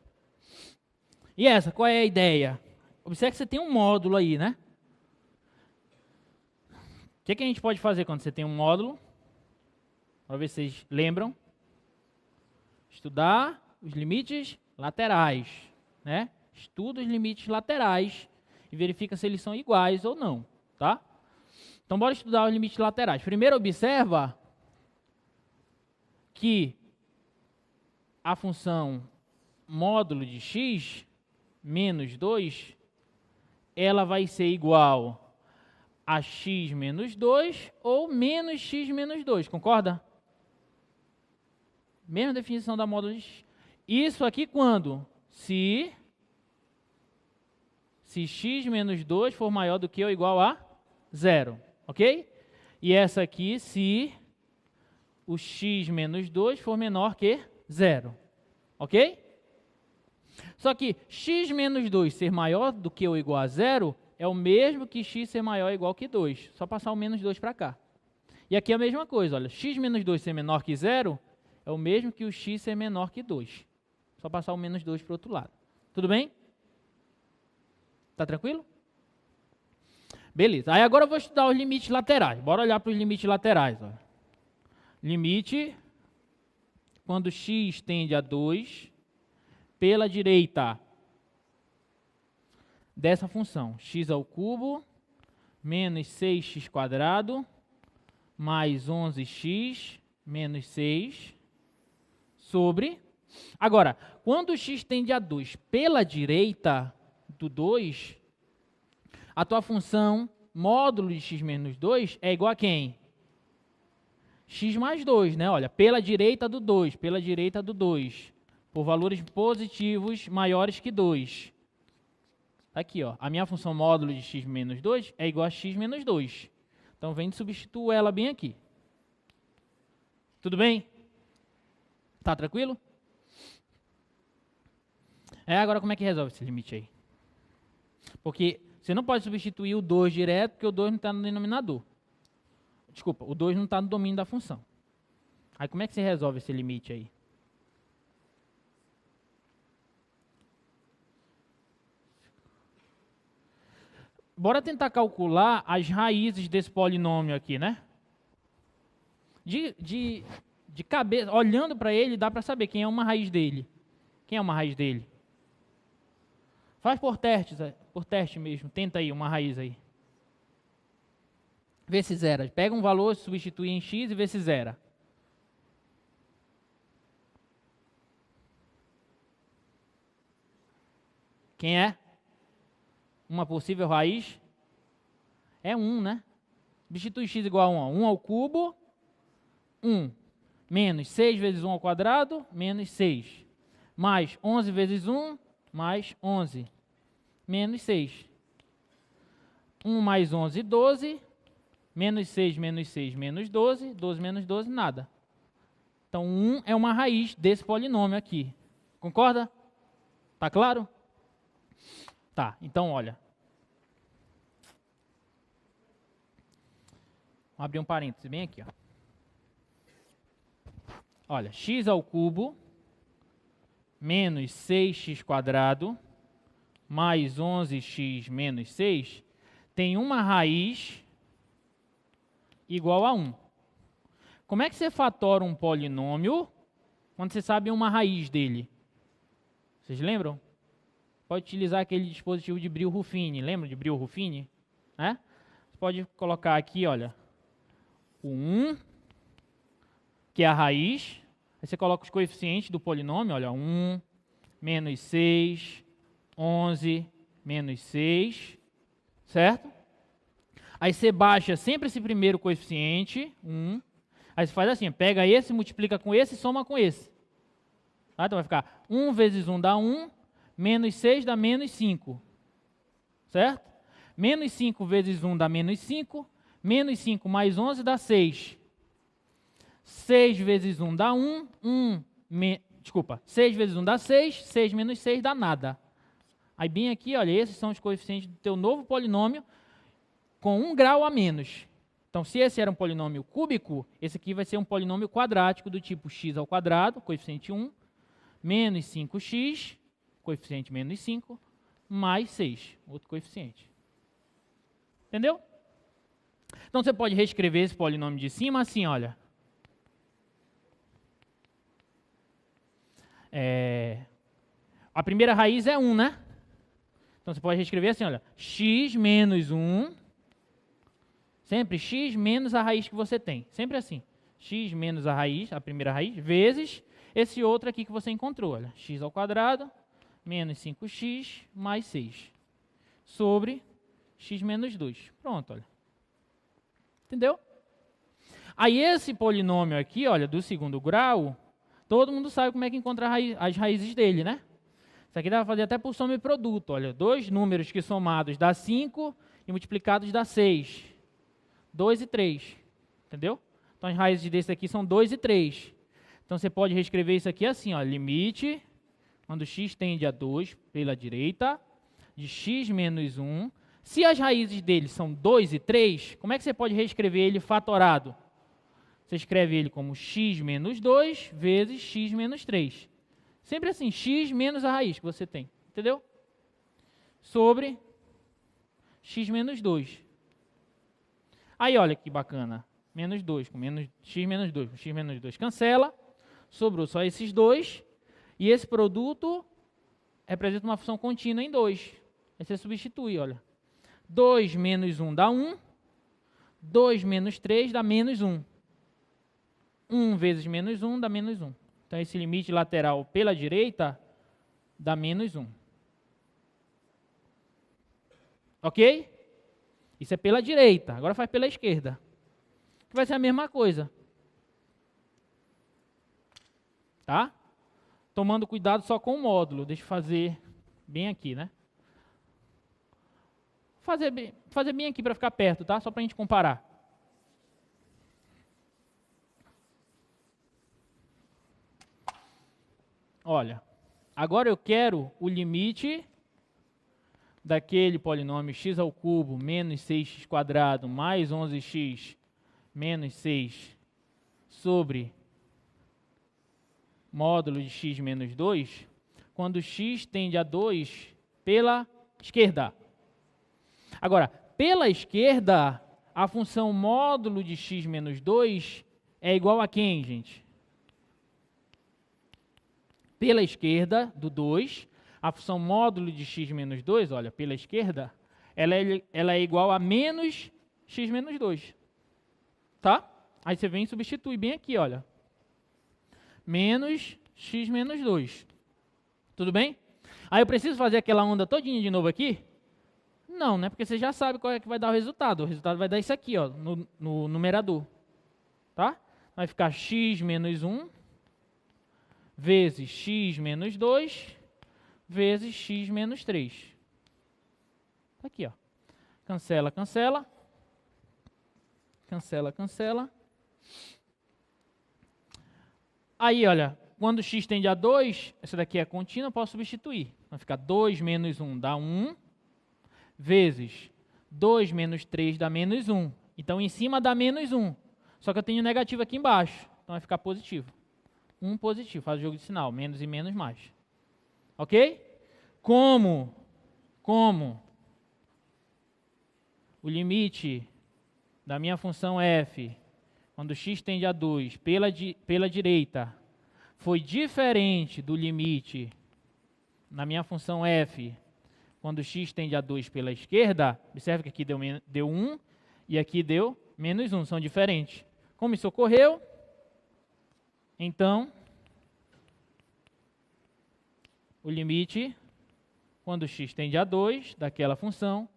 E essa, qual é a ideia? Observe que você tem um módulo aí, né? O que a gente pode fazer quando você tem um módulo? Para ver se vocês lembram. Estudar os limites laterais, né? Estuda os limites laterais e verifica se eles são iguais ou não, tá? Então, bora estudar os limites laterais. Primeiro, observa que a função módulo de x menos 2, ela vai ser igual a x menos 2 ou menos x menos 2, concorda? Mesma definição da módulo de x. Isso aqui quando? Se x menos 2 for maior do que ou igual a 0, ok? E essa aqui se o x menos 2 for menor que 0, ok? Só que x menos 2 ser maior do que ou igual a 0 é o mesmo que x ser maior ou igual que 2. Só passar o menos 2 para cá. E aqui é a mesma coisa, olha, x menos 2 ser menor que 0 é o mesmo que o x ser menor que 2. Só passar o menos 2 para o outro lado. Tudo bem? Tá tranquilo? Beleza. Aí agora eu vou estudar os limites laterais. Bora olhar para os limites laterais. Ó. Limite quando x tende a 2 pela direita dessa função. X ao cubo menos 6x² mais 11x menos 6 sobre... Agora, quando x tende a 2 pela direita do 2, a tua função módulo de x menos 2 é igual a quem? X mais 2, né? Olha, pela direita do 2, pela direita do 2, por valores positivos maiores que 2. Aqui, ó, a minha função módulo de x menos 2 é igual a x menos 2. Então, vem e substituo ela bem aqui. Tudo bem? Tá tranquilo? Agora como é que resolve esse limite aí? Porque você não pode substituir o 2 direto, porque o 2 não está no denominador. Desculpa, o 2 não está no domínio da função. Aí como é que você resolve esse limite aí? Bora tentar calcular as raízes desse polinômio aqui, né? De cabeça, olhando para ele, dá para saber quem é uma raiz dele. Quem é uma raiz dele? Faz por teste mesmo. Tenta aí uma raiz aí. Vê se zera. Pega um valor, substitui em x e vê se zera. Quem é? Uma possível raiz? É 1, né? Substitui x igual a 1. 1 ao cubo, 1. Menos 6 vezes 1 ao quadrado, menos 6. Mais 11 vezes 1, mais 11. Menos 6. 1 mais 11, 12. Menos 6, menos 6, menos 12. 12 menos 12, nada. Então, 1 é uma raiz desse polinômio aqui. Concorda? Tá claro? Tá, então olha. Vou abrir um parênteses bem aqui, ó. Olha, x ao cubo menos 6x² mais 11x menos 6 tem uma raiz igual a 1. Como é que você fatora um polinômio quando você sabe uma raiz dele? Vocês lembram? Pode utilizar aquele dispositivo de Brillouin-Ruffini. Lembra de Brillouin-Ruffini? Você pode colocar aqui, olha, o 1, que é a raiz. Aí você coloca os coeficientes do polinômio, olha, 1, menos 6, 11, menos 6, certo? Aí você baixa sempre esse primeiro coeficiente, 1, Aí você faz assim, pega esse, multiplica com esse e soma com esse. Tá? Então vai ficar 1 vezes 1 dá 1, menos 6 dá menos 5. Certo? Menos 5 vezes 1 dá menos 5, menos 5 mais 11 dá 6. 6 vezes 1 dá 1, 6 vezes 1 dá 6, 6 menos 6 dá nada. Aí bem aqui, olha, esses são os coeficientes do teu novo polinômio com 1 grau a menos. Então, se esse era um polinômio cúbico, esse aqui vai ser um polinômio quadrático do tipo x ao quadrado, coeficiente 1, menos 5x, coeficiente menos 5, mais 6, outro coeficiente. Entendeu? Então, você pode reescrever esse polinômio de cima assim, olha. A primeira raiz é 1, né? Então, você pode reescrever assim, olha. X menos 1, sempre x menos a raiz que você tem. Sempre assim. X menos a raiz, a primeira raiz, vezes esse outro aqui que você encontrou, olha. X ao quadrado, menos 5x, mais 6. Sobre x menos 2. Pronto, olha. Entendeu? Aí esse polinômio aqui, olha, do segundo grau, todo mundo sabe como é que encontra as raízes dele, né? Isso aqui dá para fazer até por soma e produto, olha. Dois números que somados dá 5 e multiplicados dá 6. 2 e 3. Entendeu? Então as raízes desse aqui são 2 e 3. Então você pode reescrever isso aqui assim, ó. Limite, quando x tende a 2 pela direita, de x menos 1. Se as raízes dele são 2 e 3, como é que você pode reescrever ele fatorado? Você escreve ele como x menos 2 vezes x menos 3. Sempre assim, x menos a raiz que você tem. Entendeu? Sobre x menos 2. Aí, olha que bacana. Menos 2 com x menos 2 com x menos 2 cancela. Sobrou só esses dois. E esse produto representa uma função contínua em 2. Aí você substitui, olha. 2 menos 1 dá 1. 2 menos 3 dá menos 1. 1 vezes menos 1 dá menos 1. Então, esse limite lateral pela direita dá menos 1. Ok? Isso é pela direita. Agora faz pela esquerda. Que vai ser a mesma coisa. Tá? Tomando cuidado só com o módulo. Deixa eu fazer bem aqui, né? Fazer bem aqui para ficar perto, tá? Só para a gente comparar. Olha, agora eu quero o limite daquele polinômio x ao cubo menos 6x quadrado mais 11x menos 6 sobre módulo de x menos 2, quando x tende a 2 pela esquerda. Agora, pela esquerda, a função módulo de x menos 2 é igual a quem, gente? Pela esquerda, do 2, a função módulo de x menos 2, olha, pela esquerda, ela é igual a menos x menos 2. Tá? Aí você vem e substitui bem aqui, olha. Menos x menos 2. Tudo bem? Aí eu preciso fazer aquela onda todinha de novo aqui? Não, né? Porque você já sabe qual é que vai dar o resultado. O resultado vai dar isso aqui, ó, no numerador. Tá? Vai ficar x menos 1 vezes x menos 2 vezes x menos 3. Tá aqui, ó. Cancela, cancela. Cancela, cancela. Aí, olha, quando x tende a 2, essa daqui é contínua, eu posso substituir. Vai ficar 2 menos 1 dá 1, vezes 2 menos 3 dá menos 1. Então, em cima dá menos 1. Só que eu tenho negativo aqui embaixo. Então, vai ficar positivo. 1 positivo, faz o jogo de sinal. Menos e menos mais. Ok? Como o limite da minha função f, quando x tende a 2 pela direita, foi diferente do limite na minha função f, quando x tende a 2 pela esquerda, observe que aqui deu 1 e aqui deu menos 1, são diferentes. Como isso ocorreu? Então, o limite, quando x tende a 2, daquela função,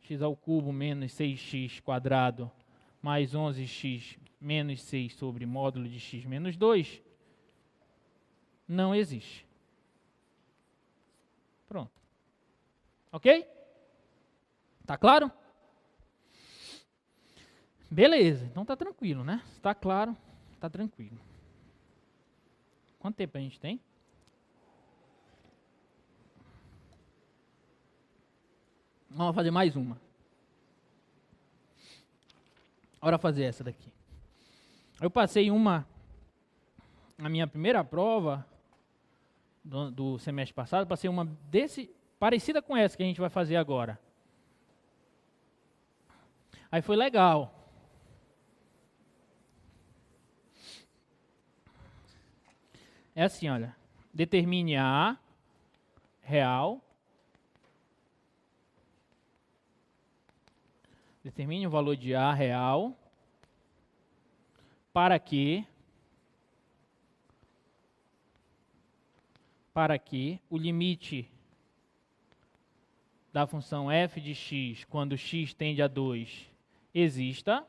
x ao cubo menos 6x quadrado mais 11x menos 6 sobre módulo de x menos 2 não existe. Pronto. Ok? Tá claro? Beleza, então tá tranquilo, né? Se tá claro, tá tranquilo. Quanto tempo a gente tem? Vamos fazer mais uma. Bora fazer essa daqui. Eu passei uma, na minha primeira prova do semestre passado, passei uma parecida com essa que a gente vai fazer agora. Aí foi legal. É assim, olha. Determine A real. Determine o valor de A real para que o limite da função f de x quando x tende a 2 exista.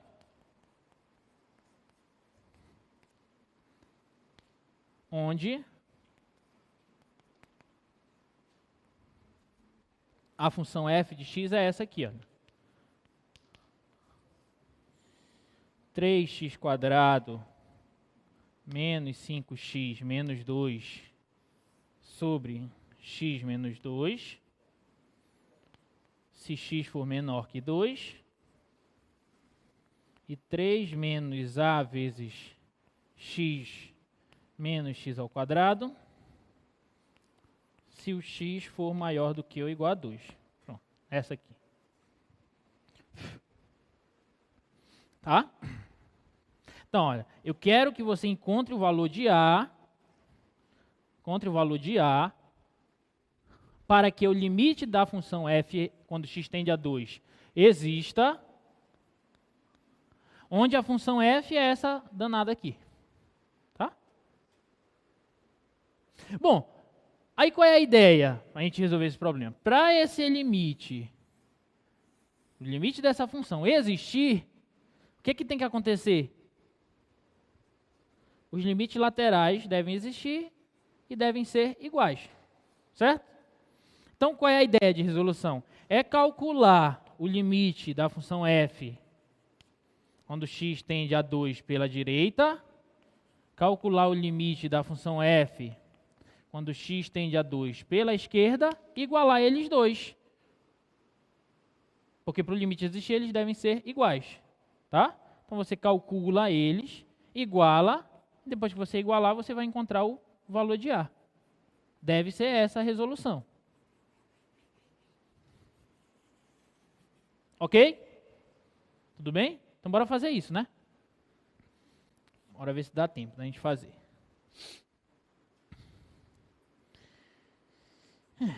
Onde a função f de x é essa aqui, ó. 3x² menos 5x menos 2 sobre x menos 2, se x for menor que 2, e 3 menos a vezes x menos x ao quadrado, se o x for maior do que ou igual a 2. Pronto, essa aqui. Tá? Então, olha, eu quero que você encontre o valor de A, para que o limite da função f, quando x tende a 2, exista, onde a função f é essa danada aqui. Tá? Bom, aí qual é a ideia para a gente resolver esse problema? Para esse limite, o limite dessa função existir, o que tem que acontecer? Os limites laterais devem existir e devem ser iguais, certo? Então, qual é a ideia de resolução? É calcular o limite da função f quando x tende a 2 pela direita, calcular o limite da função f quando x tende a 2 pela esquerda, e igualar eles dois. Porque para o limite existir, eles devem ser iguais. Tá? Então, você calcula eles, iguala. Depois que você igualar, você vai encontrar o valor de A. Deve ser essa a resolução. Ok? Tudo bem? Então, bora fazer isso, né? Bora ver se dá tempo da gente fazer.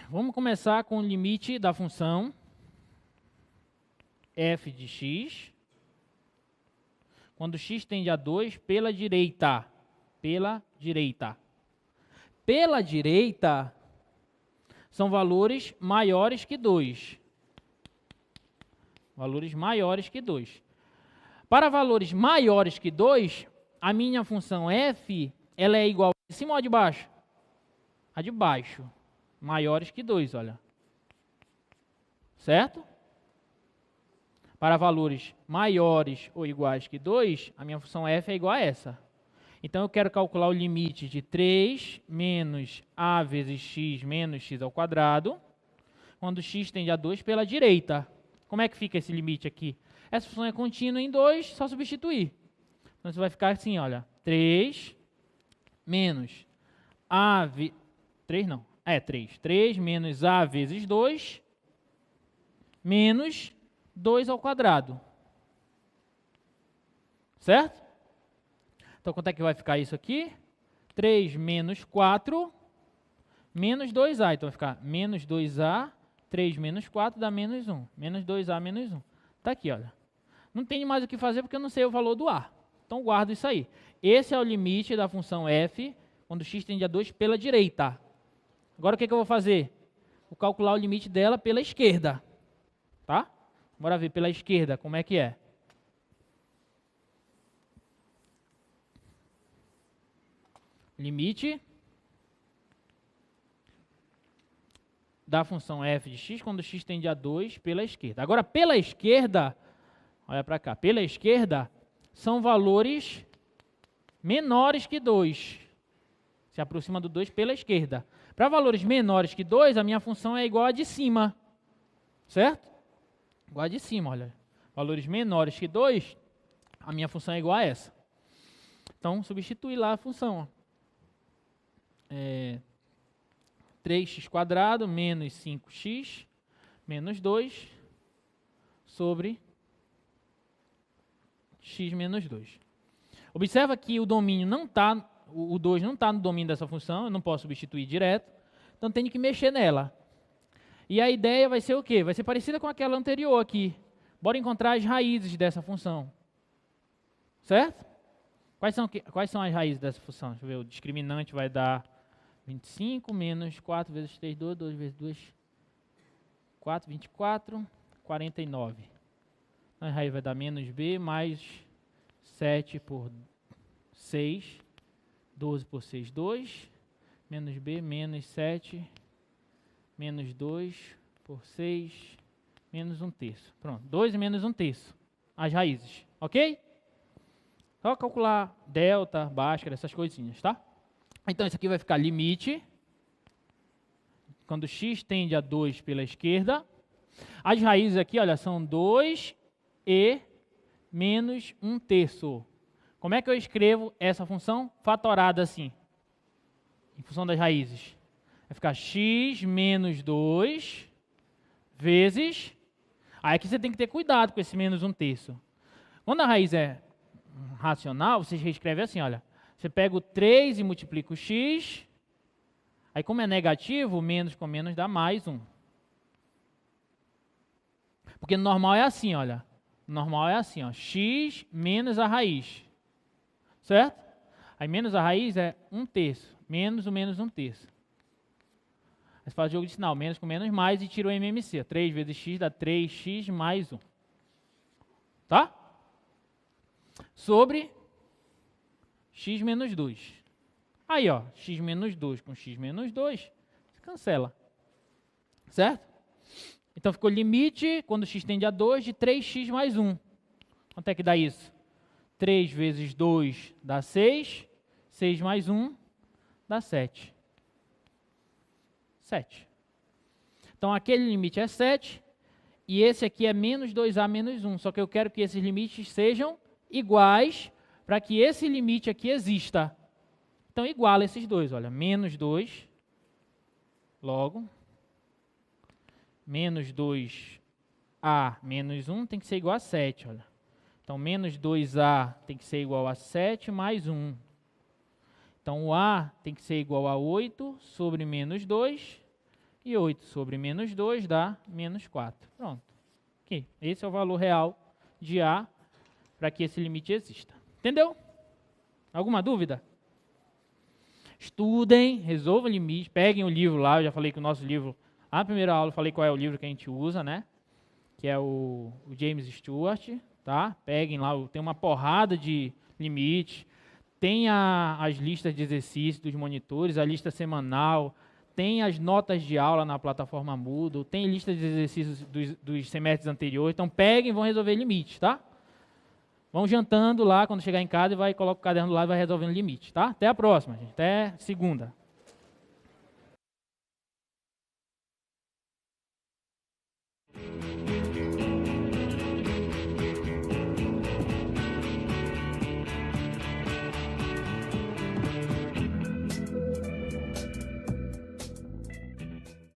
Vamos começar com o limite da função f de x, quando x tende a 2 pela direita. Pela direita são valores maiores que 2. Valores maiores que 2. Para valores maiores que 2, a minha função f, ela é igual a de cima ou a de baixo? A de baixo. Maiores que 2, olha. Certo? Para valores maiores ou iguais que 2, a minha função f é igual a essa. Então, eu quero calcular o limite de 3 menos a vezes x menos x ao quadrado, quando x tende a 2 pela direita. Como é que fica esse limite aqui? Essa função é contínua em 2, só substituir. Então, você vai ficar assim, olha, 3 menos a... 3 não, 3. 3 menos a vezes 2 menos 2 ao quadrado. Certo? Então, quanto é que vai ficar isso aqui? 3 menos 4 menos 2a. Então, vai ficar menos 2a, 3 menos 4 dá menos 1. Menos 2a menos 1. Está aqui, olha. Não tem mais o que fazer porque eu não sei o valor do a. Então, guardo isso aí. Esse é o limite da função f quando x tende a 2 pela direita. Agora, o que eu vou fazer? Vou calcular o limite dela pela esquerda. Tá? Bora ver pela esquerda como é que é. limite da função f de x quando x tende a 2 pela esquerda. Agora, pela esquerda, olha para cá, pela esquerda são valores menores que 2. Se aproxima do 2 pela esquerda. Para valores menores que 2, a minha função é igual a de cima. Certo? Igual a de cima, olha. Valores menores que 2, a minha função é igual a essa. Então, substitui lá a função. 3x² menos 5x menos 2 sobre x menos 2. Observa que o domínio não está, o 2 não está no domínio dessa função, eu não posso substituir direto, então tenho que mexer nela. E a ideia vai ser o quê? Vai ser parecida com aquela anterior aqui. Bora encontrar as raízes dessa função. Certo? Quais são as raízes dessa função? Deixa eu ver, o discriminante vai dar 25 menos 4 vezes 3, 2, 2 vezes 2, 4, 24, 49. A raiz vai dar menos b mais 7 por 6, 12 por 6, 2, menos b menos 7, menos 2 por 6, menos 1/3. Pronto, 2 menos 1/3, as raízes, ok? Só calcular delta, Bhaskara, essas coisinhas, tá? Então, isso aqui vai ficar limite, quando x tende a 2 pela esquerda. As raízes aqui, olha, são 2 e menos 1/3. Como é que eu escrevo essa função fatorada assim? Em função das raízes. Vai ficar x menos 2 vezes... Aí aqui você tem que ter cuidado com esse menos 1/3. Quando a raiz é racional, você reescreve assim, olha. Você pega o 3 e multiplica o x. Aí como é negativo, menos com menos dá mais 1. Porque no normal é assim, olha. No normal é assim, ó. X menos a raiz. Certo? Aí menos a raiz é 1/3. Menos o menos 1/3. Aí você faz jogo de sinal. Menos com menos mais e tira o MMC. 3 vezes x dá 3x mais 1. Tá? Sobre x menos 2. Aí, ó. X menos 2 com x menos 2. Cancela. Certo? Então ficou limite, quando x tende a 2, de 3x mais 1. Quanto é que dá isso? 3 vezes 2 dá 6. 6 mais 1 dá 7. 7. Então aquele limite é 7. E esse aqui é menos 2a menos 1. Só que eu quero que esses limites sejam iguais para que esse limite aqui exista. Então iguala esses dois. Olha, menos 2. Logo... menos 2a menos 1 tem que ser igual a 7, olha. Então, menos 2a tem que ser igual a 7 mais 1. Então, o a tem que ser igual a 8 sobre menos 2. E 8 sobre menos 2 dá menos 4. Pronto. Aqui. Esse é o valor real de a para que esse limite exista. Entendeu? Alguma dúvida? Estudem, resolvam o limite, peguem o livro lá. Eu já falei que o nosso livro... Na primeira aula eu falei qual é o livro que a gente usa, né? Que é o James Stewart, tá? Peguem lá, tem uma porrada de limites, tem as listas de exercícios dos monitores, a lista semanal, tem as notas de aula na plataforma Moodle, tem lista de exercícios dos semestres anteriores, então peguem e vão resolver limites, tá? Vão jantando lá, quando chegar em casa, coloca o caderno lá e vai resolvendo limites, tá? Até a próxima, gente. Até segunda.